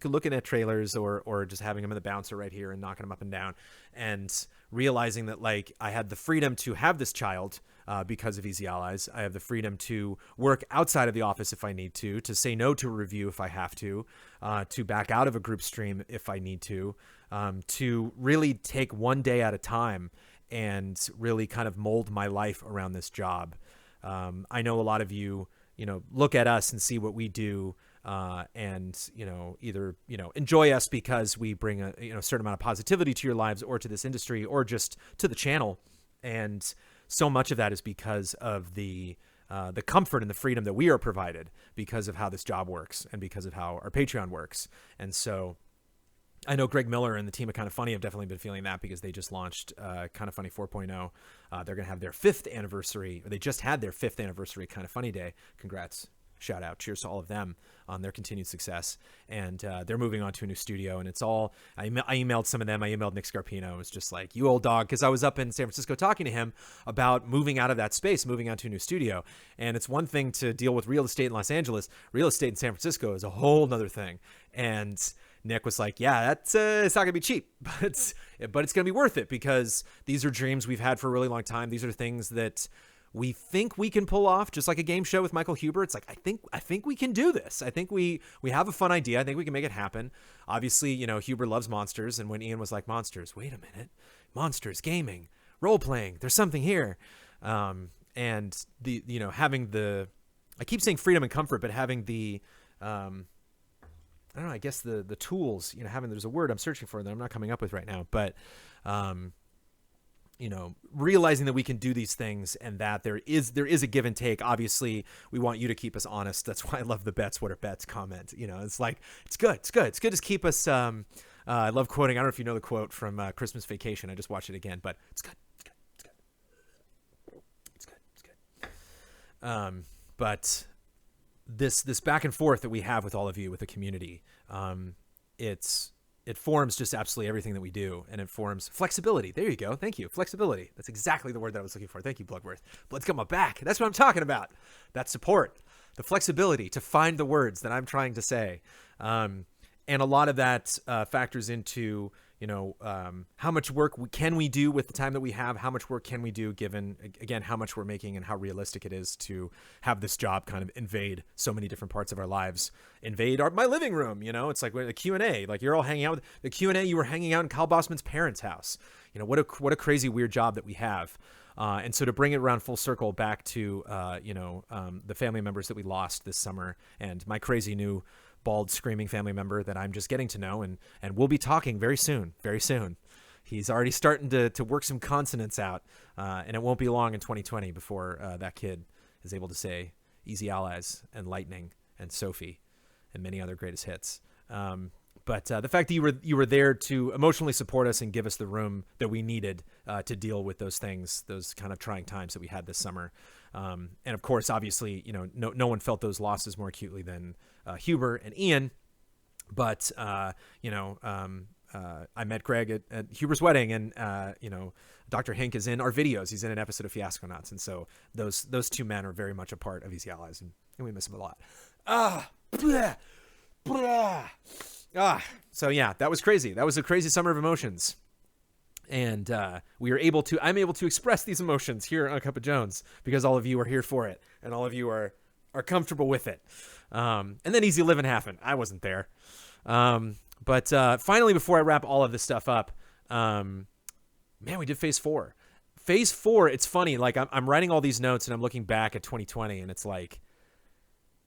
looking at trailers or just having him in the bouncer right here and knocking him up and down, and realizing that like I had the freedom to have this child because of Easy Allies. I have the freedom to work outside of the office if I need to say no to a review if I have to back out of a group stream if I need to really take one day at a time and really kind of mold my life around this job. I know a lot of you, look at us and see what we do and, either, enjoy us because we bring a certain amount of positivity to your lives or to this industry or just to the channel. And so much of that is because of the comfort and the freedom that we are provided because of how this job works and because of how our Patreon works. And so I know Greg Miller and the team at Kind of Funny have definitely been feeling that because they just launched Kind of Funny 4.0. They're going to have their 5th anniversary, or they just had their 5th anniversary Kind of Funny Day. Congrats. Shout out. Cheers to all of them on their continued success. And they're moving on to a new studio. And it's all, I emailed some of them. I emailed Nick Scarpino. It was just like, you old dog. Because I was up in San Francisco talking to him about moving out of that space, moving on to a new studio. And it's one thing to deal with real estate in Los Angeles. Real estate in San Francisco is a whole nother thing. And Nick was like, yeah, that's it's not going to be cheap, but it's going to be worth it because these are dreams we've had for a really long time. These are things that we think we can pull off, just like a game show with Michael Huber. It's like, I think we can do this. I think we have a fun idea. I think we can make it happen. Obviously, Huber loves monsters. And when Ian was like, monsters, wait a minute, monsters, gaming, role playing, there's something here. And the, having the, I keep saying freedom and comfort, but having the, I don't know, I guess the tools, there's a word I'm searching for that I'm not coming up with right now, but, realizing that we can do these things and that there is a give and take. Obviously we want you to keep us honest. That's why I love the bets. What are bets comment? It's like, it's good. Just keep us, I love quoting. I don't know if you know the quote from Christmas Vacation. I just watched it again, but it's good. But this back and forth that we have with all of you, with the community, it forms just absolutely everything that we do, and it forms flexibility. There you go. Thank you. Flexibility. That's exactly the word that I was looking for. Thank you, Bloodworth. Blood's got my back. That's what I'm talking about. That support, the flexibility to find the words that I'm trying to say. And a lot of that factors into, how much work can we do with the time that we have? How much work can we do given, again, how much we're making and how realistic it is to have this job kind of invade so many different parts of our lives, invade my living room. It's like the Q&A, like you're all hanging out with the Q&A. You were hanging out in Kyle Bossman's parents' house. What a crazy, weird job that we have. And so to bring it around full circle back to, the family members that we lost this summer and my crazy new bald screaming family member that I'm just getting to know, and we'll be talking very soon. He's already starting to work some consonants out, and it won't be long in 2020 before that kid is able to say Easy Allies and Lightning and Sophie and many other greatest hits. But the fact that you were there to emotionally support us and give us the room that we needed to deal with those things, those kind of trying times that we had this summer. And of course, obviously, no one felt those losses more acutely than Huber and Ian. But, I met Greg at Huber's wedding, and, Dr. Hink is in our videos. He's in an episode of Fiasconauts. And so those two men are very much a part of Easy Allies, and we miss them a lot. So yeah, that was crazy. That was a crazy summer of emotions. And I'm able to express these emotions here on A Cup of Jones because all of you are here for it and all of you are comfortable with it. And then Easy Living happened. I wasn't there. But finally, before I wrap all of this stuff up, we did Phase 4. Phase 4, it's funny. Like I'm writing all these notes and I'm looking back at 2020 and it's like,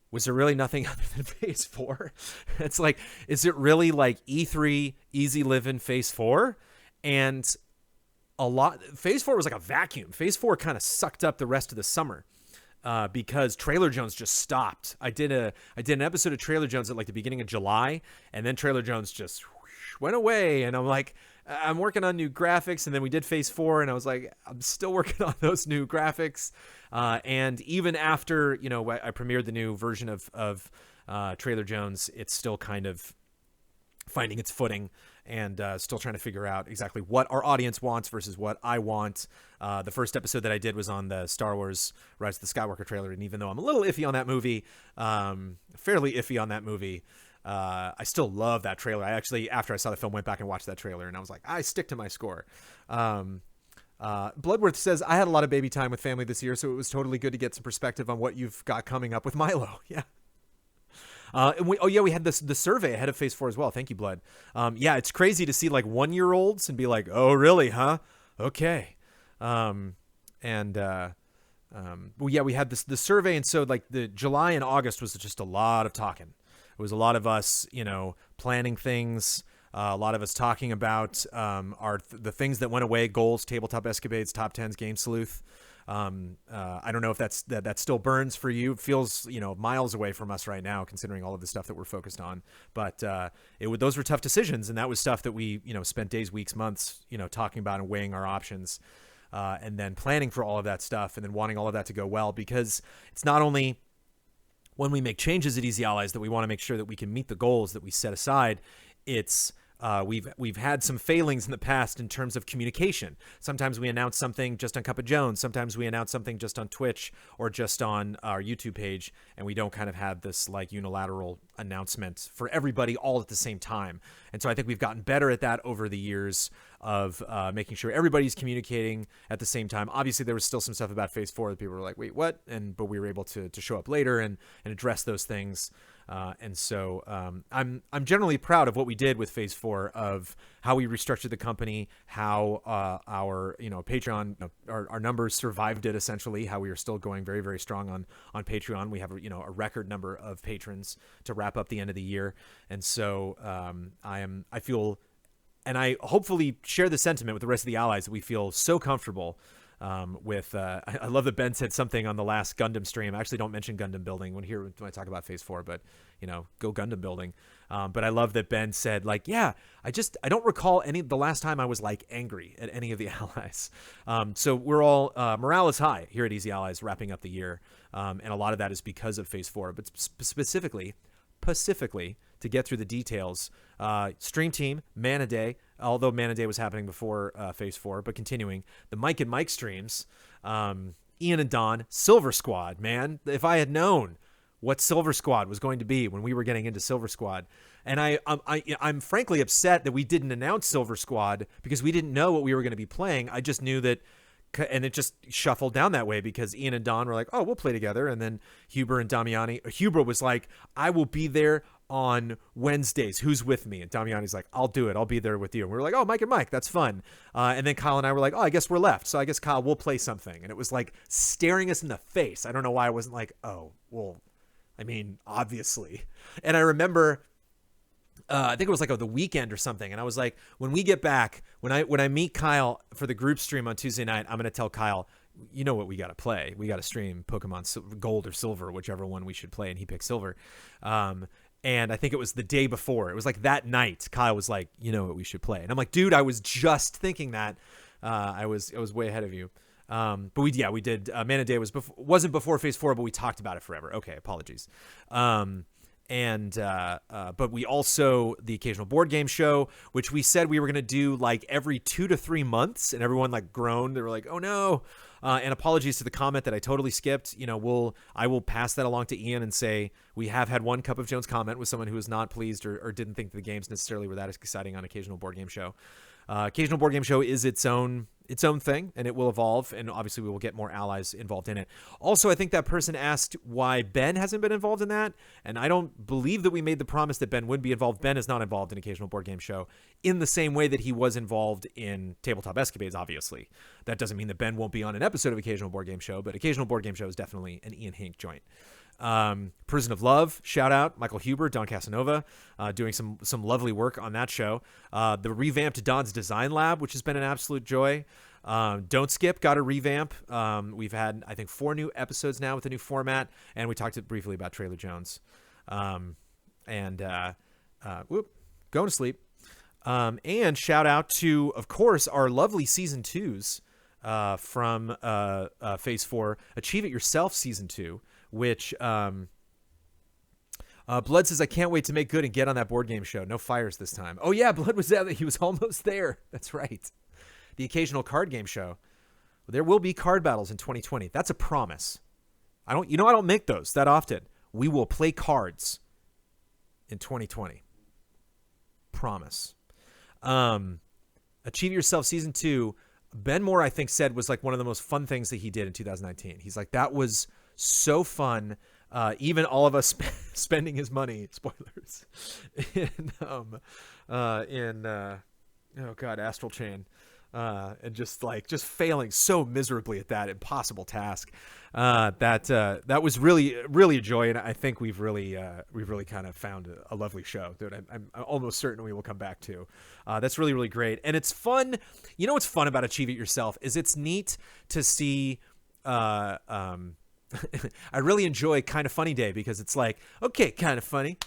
was there really nothing other than Phase 4? It's like, is it really like E3, Easy Living, Phase 4? And Phase 4 was like a vacuum. Phase 4 kind of sucked up the rest of the summer because Trailer Jones just stopped. I did an episode of Trailer Jones at like the beginning of July, and then Trailer Jones just went away. And I'm like, I'm working on new graphics. And then we did Phase 4, and I was like, I'm still working on those new graphics. And even after, I premiered the new version of Trailer Jones, it's still kind of finding its footing. and still trying to figure out exactly what our audience wants versus what I want. The first episode that I did was on the Star Wars Rise of the Skywalker trailer, and even though I'm a little iffy on that movie, fairly iffy on that movie, I still love that trailer. I actually, after I saw the film, went back and watched that trailer, and I was like, I stick to my score. Bloodworth says, I had a lot of baby time with family this year, so it was totally good to get some perspective on what you've got coming up with Milo. Yeah. And we had the survey ahead of Phase 4 as well. Thank you, Blood. Yeah, it's crazy to see like 1-year-olds and be like, oh, really, huh? Okay. Well, yeah, we had the survey, and so like the July and August was just a lot of talking. It was a lot of us, planning things. A lot of us talking about the things that went away, goals, tabletop escapades, top 10s, Game Sleuth. I don't know if that still burns for you. It feels, miles away from us right now, considering all of the stuff that we're focused on. But those were tough decisions, and that was stuff that we, spent days, weeks, months, talking about and weighing our options, and then planning for all of that stuff, and then wanting all of that to go well, because it's not only when we make changes at Easy Allies that we want to make sure that we can meet the goals that we set aside. It's we've had some failings in the past in terms of communication. Sometimes we announce something just on Cup of Jones. Sometimes we announce something just on Twitch or just on our YouTube page, and we don't kind of have this like unilateral announcement for everybody all at the same time. And so I think we've gotten better at that over the years of making sure everybody's communicating at the same time. Obviously, there was still some stuff about Phase 4 that people were like, wait, what? But we were able to show up later and address those things. And so I'm generally proud of what we did with Phase 4, of how we restructured the company, how our Patreon, our numbers survived it, essentially, how we are still going very, very strong on Patreon. We have a record number of patrons to wrap up the end of the year. And so I feel, and I hopefully share the sentiment with the rest of the allies, that we feel so comfortable with I love that Ben said something on the last Gundam stream. I actually don't mention Gundam building when I talk about Phase 4, but go Gundam building. But I love that Ben said, like, yeah, I don't recall the last time I was like angry at any of the allies. So we're all morale is high here at Easy Allies, wrapping up the year, and a lot of that is because of Phase 4, but specifically to get through the details. Stream Team, Mana Day, although Mana Day was happening before Phase 4, but continuing, the Mike and Mike streams, Ian and Don, Silver Squad, man. If I had known what Silver Squad was going to be when we were getting into Silver Squad. And I'm frankly upset that we didn't announce Silver Squad, because we didn't know what we were going to be playing. I just knew that, and it just shuffled down that way, because Ian and Don were like, oh, we'll play together. And then Huber and Damiani, Huber was like, I will be there on Wednesdays. Who's with me? And Damiani's like, I'll do it. I'll be there with you. And we were like, oh, Mike and Mike, that's fun. And then Kyle and I were like, oh, I guess we're left. So I guess, Kyle, we'll play something. And it was like staring us in the face. I don't know why I wasn't like, oh, well, I mean, obviously. And I remember, I think it was like the weekend or something. And I was like, when we get back, when I meet Kyle for the group stream on Tuesday night, I'm going to tell Kyle, you know what we got to play. We got to stream Pokemon Gold or Silver, whichever one we should play. And he picked Silver. And I think it was the day before. It was like that night, Kyle was like, you know what we should play. And I'm like, dude, I was just thinking that. I was way ahead of you. But we did. Mana Day wasn't before Phase 4, but we talked about it forever. Okay, apologies. But we also, the occasional board game show, which we said we were going to do like every 2 to 3 months, and everyone like groaned. They were like, oh no. And apologies to the comment that I totally skipped. I will pass that along to Ian and say we have had one Cup of Jones comment with someone who was not pleased or didn't think the games necessarily were that exciting on occasional board game show. Occasional board game show is its own thing, and it will evolve, and obviously we will get more allies involved in it. Also, I think that person asked why Ben hasn't been involved in that, and I don't believe that we made the promise that Ben would be involved. Ben is not involved in occasional board game show in the same way that he was involved in Tabletop Escapades, obviously. That doesn't mean that Ben won't be on an episode of occasional board game show, but occasional board game show is definitely an Ian Hink joint. Prison of Love, shout out Michael Huber, Don Casanova, doing some lovely work on that show. The revamped Don's Design Lab, which has been an absolute joy. Don't Skip got a revamp. We've had, I think, 4 new episodes now with a new format, and we talked briefly about Traylor Jones. Going to sleep. And shout out to, of course, our lovely season 2s from Phase 4, Achieve It Yourself Season 2, which Blood says, I can't wait to make good and get on that board game show. No fires this time. Oh, yeah, Blood was there. He was almost there. That's right. The occasional card game show. There will be card battles in 2020. That's a promise. I don't make those that often. We will play cards in 2020. Promise. Achieve Yourself Season 2. Ben Moore, I think, said was like one of the most fun things that he did in 2019. He's like, that was so fun. Even all of us spending his money, spoilers, in Astral Chain, and just failing so miserably at that impossible task. That was really a joy, and I think we've really kind of found a lovely show that I'm almost certain we will come back to. That's really, really great, and it's fun. You know what's fun about Achieve It Yourself is it's neat to see. I really enjoy Kind of Funny Day because it's like, okay, kind of funny,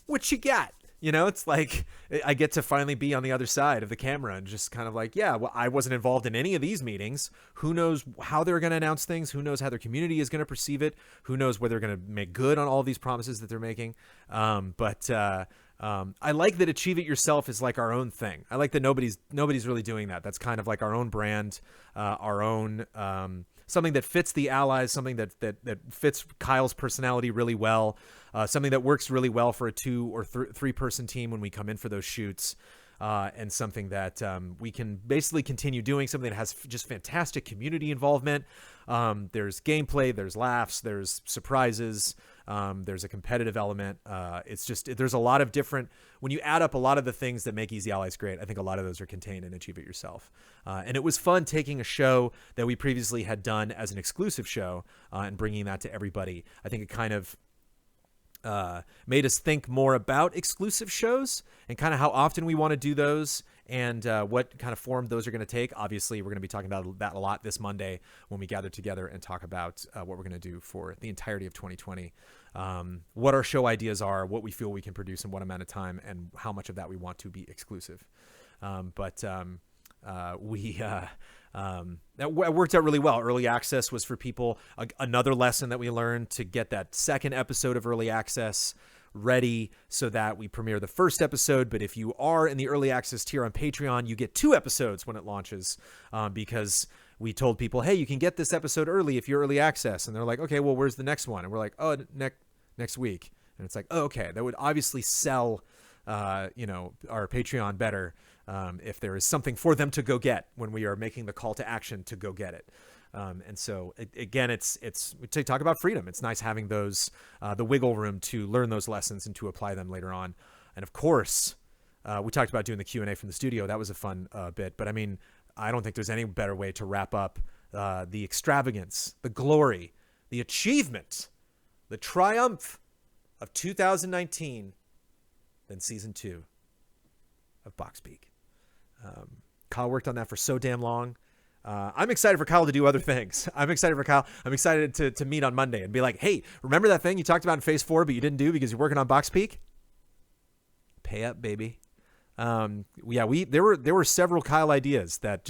what you got? You know, it's like I get to finally be on the other side of the camera and just kind of like, yeah, well, I wasn't involved in any of these meetings. Who knows how they're going to announce things? Who knows how their community is going to perceive it? Who knows whether they're going to make good on all these promises that they're making? But I like that Achieve It Yourself is like our own thing. I like that nobody's really doing that. That's kind of like our own brand, our own something that fits the allies, something that fits Kyle's personality really well, something that works really well for a 2 or 3 person team when we come in for those shoots, and something that we can basically continue doing, something that has just fantastic community involvement. There's gameplay, there's laughs, there's surprises, there's a competitive element. It's just, there's a lot of different, when you add up a lot of the things that make Easy Allies great, I think a lot of those are contained in Achieve It Yourself. And it was fun taking a show that we previously had done as an exclusive show and bringing that to everybody. I think it kind of made us think more about exclusive shows and kind of how often we want to do those and what kind of form those are going to take. Obviously, we're going to be talking about that a lot this Monday when we gather together and talk about what we're going to do for the entirety of 2020, what our show ideas are, what we feel we can produce in what amount of time, and how much of that we want to be exclusive. That worked out really well. Early access was for people. Another lesson that we learned to get that second episode of early access ready so that we premiere the first episode. But if you are in the early access tier on Patreon, you get 2 episodes when it launches, because we told people, hey, you can get this episode early if you're early access. And they're like, okay, well, where's the next one? And we're like, oh, next week. And it's like, oh, okay, that would obviously sell, our Patreon better. If there is something for them to go get when we are making the call to action to go get it. And so again, we talk about freedom. It's nice having those, the wiggle room to learn those lessons and to apply them later on. And of course, we talked about doing the Q&A from the studio. That was a fun bit, but I mean, I don't think there's any better way to wrap up the extravagance, the glory, the achievement, the triumph of 2019 than season 2 of Box Peak. Kyle worked on that for so damn long. I'm excited for Kyle to do other things. I'm excited to meet on Monday and be like, hey, remember that thing you talked about in phase 4, but you didn't do because you're working on Box Peak? Pay up, baby. There were several Kyle ideas that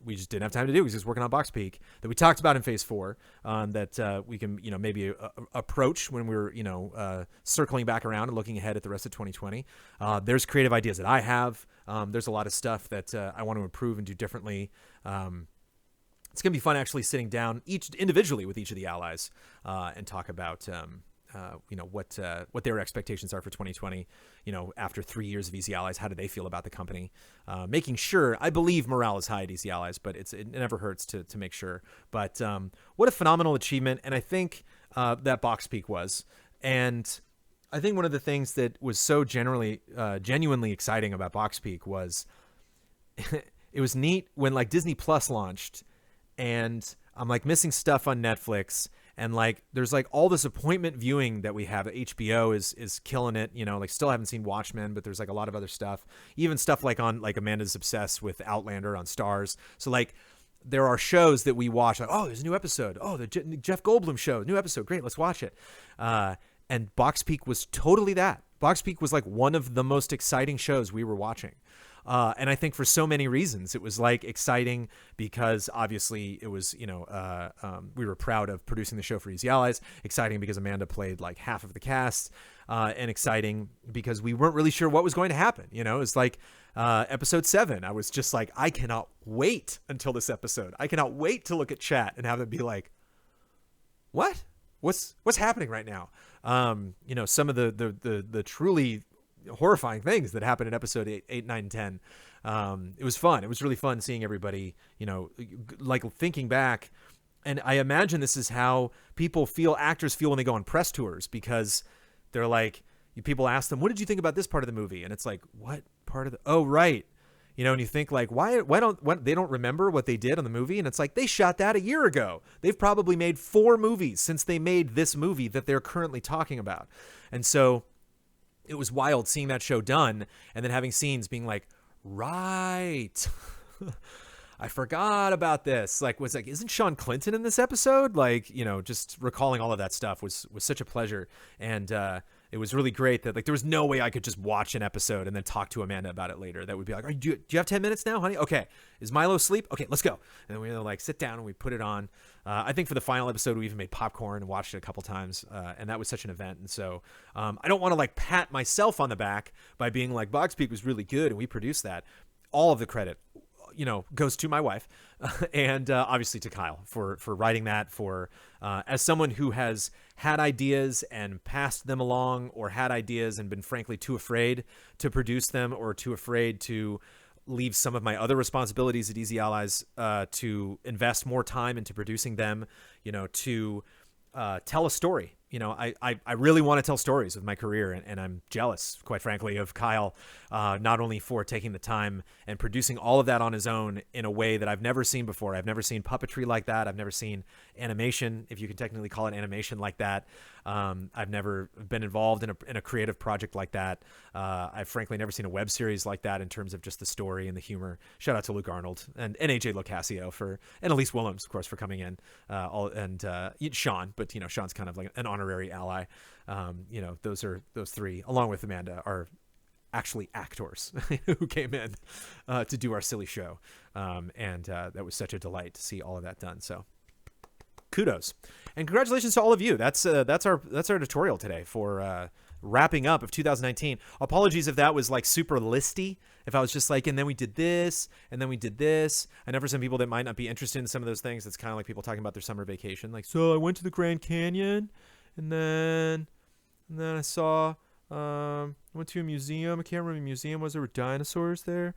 we just didn't have time to do because he was working on Box Peak that we talked about in phase 4, that we can, maybe approach when we're, circling back around and looking ahead at the rest of 2020. There's creative ideas that I have. There's a lot of stuff that I want to improve and do differently. It's going to be fun actually sitting down individually with each of the allies and talk about what their expectations are for 2020. After 3 years of Easy Allies, how do they feel about the company? Making sure, I believe morale is high at Easy Allies, but it never hurts to make sure. But what a phenomenal achievement, and I think that Box Peak was. And I think one of the things that was so genuinely exciting about Box Peak was it was neat when like Disney Plus launched, and I'm like missing stuff on Netflix. And like, there's like all this appointment viewing that we have. HBO is killing it. Like still haven't seen Watchmen, but there's like a lot of other stuff. Even stuff like on like Amanda's obsessed with Outlander on Stars. So like there are shows that we watch. Like, oh, there's a new episode. Oh, the Jeff Goldblum show, new episode. Great, let's watch it. And Box Peak was totally that. Box Peak was like one of the most exciting shows we were watching. And I think for so many reasons, it was like exciting because obviously it was, we were proud of producing the show for Easy Allies. Exciting because Amanda played like half of the cast, and exciting because we weren't really sure what was going to happen. It's like episode 7. I was just like, I cannot wait until this episode. I cannot wait to look at chat and have them be like, what? What's happening right now? Some of the truly horrifying things that happened in episode 8, 9, 10. It was fun. It was really fun seeing everybody, like thinking back. And I imagine this is how actors feel when they go on press tours, because they're like, people ask them, what did you think about this part of the movie? And it's like, what part of oh, right. And you think like, why they don't remember what they did on the movie? And it's like, they shot that a year ago. They've probably made 4 movies since they made this movie that they're currently talking about. And so it was wild seeing that show done and then having scenes being like, right. I forgot about this. Isn't Sean Clinton in this episode? Just recalling all of that stuff was such a pleasure. And, it was really great that there was no way I could just watch an episode and then talk to Amanda about it later. That would be like, do you have 10 minutes now, honey? Okay. Is Milo asleep? Okay, let's go. And then we sit down and we put it on. I think for the final episode, we even made popcorn and watched it a couple times. And that was such an event. And so I don't want to pat myself on the back by being like, Box Peak was really good and we produced that. All of the credit, goes to my wife and obviously to Kyle for writing that, for as someone who has had ideas and passed them along, or had ideas and been frankly too afraid to produce them, or too afraid to leave some of my other responsibilities at Easy Allies to invest more time into producing them, to tell a story. I really want to tell stories with my career, and I'm jealous, quite frankly, of Kyle, not only for taking the time and producing all of that on his own in a way that I've never seen before. I've never seen puppetry like that. I've never seen animation, if you can technically call it animation, like that. I've never been involved in a creative project like that. I've frankly never seen a web series like that in terms of just the story and the humor. Shout out to Luke Arnold and AJ Locascio and Elise Willems, of course, for coming in, and Sean, but Sean's kind of like an honorary ally. Those 3, along with Amanda, are actually actors who came in to do our silly show, and that was such a delight to see all of that done. So kudos and congratulations to all of you. That's our tutorial today for wrapping up of 2019. Apologies if that was super listy, if I was just and then we did this and then we did this. I know for some people that might not be interested in some of those things, it's kind of like people talking about their summer vacation, so I went to the Grand Canyon and then I saw I went to a museum. I can't remember the museum was. There were dinosaurs there.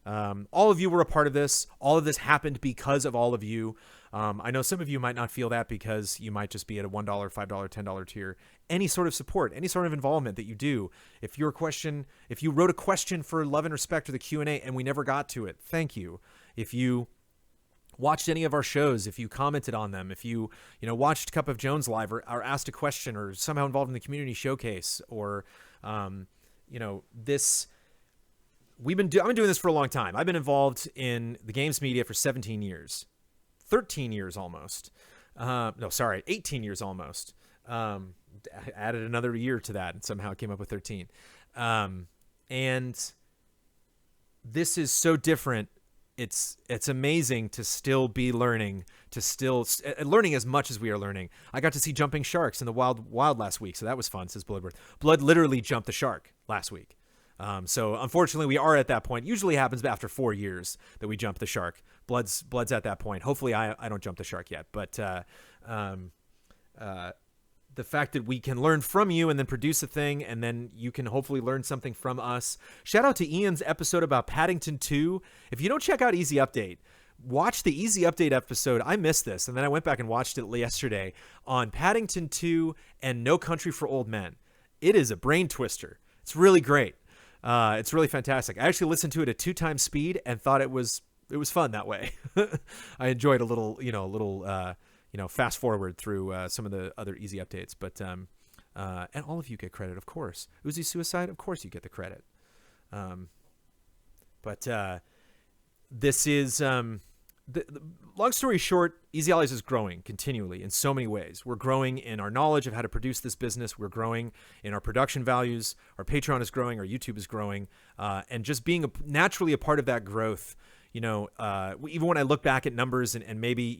All of you were a part of this. All of this happened because of all of you. I know some of you might not feel that because you might just be at a $1, $5, $10 tier. Any sort of support, any sort of involvement that you do. If you wrote a question for Love and Respect or the Q&A and we never got to it, thank you. If you watched any of our shows, if you commented on them, if you watched Cup of Jones live or asked a question or somehow involved in the community showcase, or this. I've been doing this for a long time. I've been involved in the games media for 17 years. 13 years almost. 18 years almost. I added another year to that and somehow came up with 13. And this is so different. It's amazing to still be learning, learning as much as we are learning. I got to see jumping sharks in the wild last week, so that was fun, says Bloodworth. Blood literally jumped the shark last week. So unfortunately we are at that point. Usually happens after 4 years that we jump the shark. Blood's at that point. Hopefully I don't jump the shark yet, but the fact that we can learn from you and then produce a thing, and then you can hopefully learn something from us. Shout out to Ian's episode about Paddington 2. If you don't check out Easy Update, watch the Easy Update episode. I missed this, and then I went back and watched it yesterday on Paddington 2 and No Country for Old Men. It is a brain twister. It's really great. It's really fantastic. I actually listened to it at 2 times speed and thought it was fun that way. I enjoyed a little fast forward through some of the other Easy Updates, but and all of you get credit, of course. Uzi Suicide, of course you get the credit. But this is long story short, Easy Allies is growing continually in so many ways. We're growing in our knowledge of how to produce this business. We're growing in our production values. Our Patreon is growing. Our YouTube is growing. And just being naturally a part of that growth, even when I look back at numbers and maybe,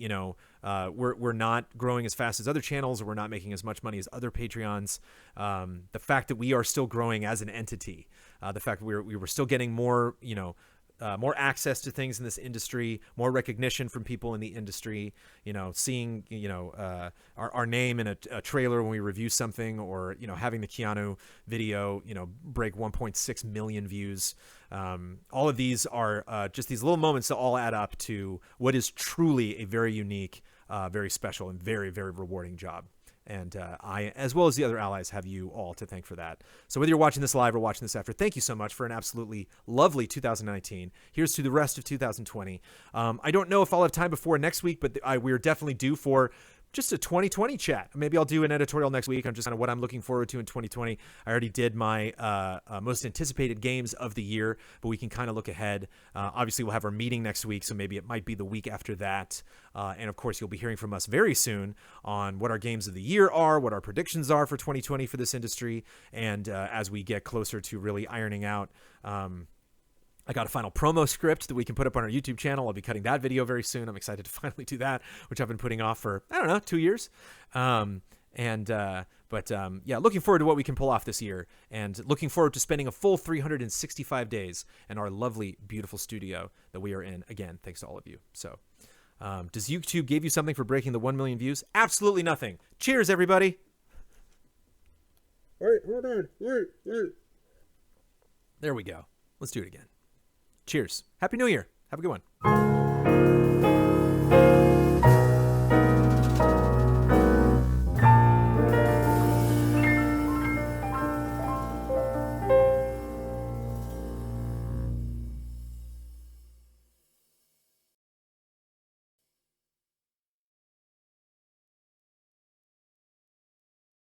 we're not growing as fast as other channels, or we're not making as much money as other Patreons. The fact that we are still growing as an entity, the fact that we were still getting more, more access to things in this industry, more recognition from people in the industry, seeing, our name in a trailer when we review something, or, having the Keanu video, break 1.6 million views. All of these are just these little moments that all add up to what is truly a very unique, very special, and very, very rewarding job. And I, as well as the other allies, have you all to thank for that. So whether you're watching this live or watching this after, thank you so much for an absolutely lovely 2019. Here's to the rest of 2020. I don't know if I'll have time before next week, but we're definitely due for just a 2020 chat. Maybe I'll do an editorial next week on just kind of what I'm looking forward to in 2020. I already did my most anticipated games of the year, but we can kind of look ahead. Obviously, we'll have our meeting next week, so maybe it might be the week after that. And of course, you'll be hearing from us very soon on what our games of the year are, what our predictions are for 2020 for this industry, and as we get closer to really ironing out I got a final promo script that we can put up on our YouTube channel. I'll be cutting that video very soon. I'm excited to finally do that, which I've been putting off for, 2 years. Yeah, looking forward to what we can pull off this year, and looking forward to spending a full 365 days in our lovely, beautiful studio that we are in. Again, thanks to all of you. So, does YouTube give you something for breaking the 1 million views? Absolutely nothing. Cheers, everybody. All right, hold on. Wait. There we go. Let's do it again. Cheers. Happy New Year. Have a good one.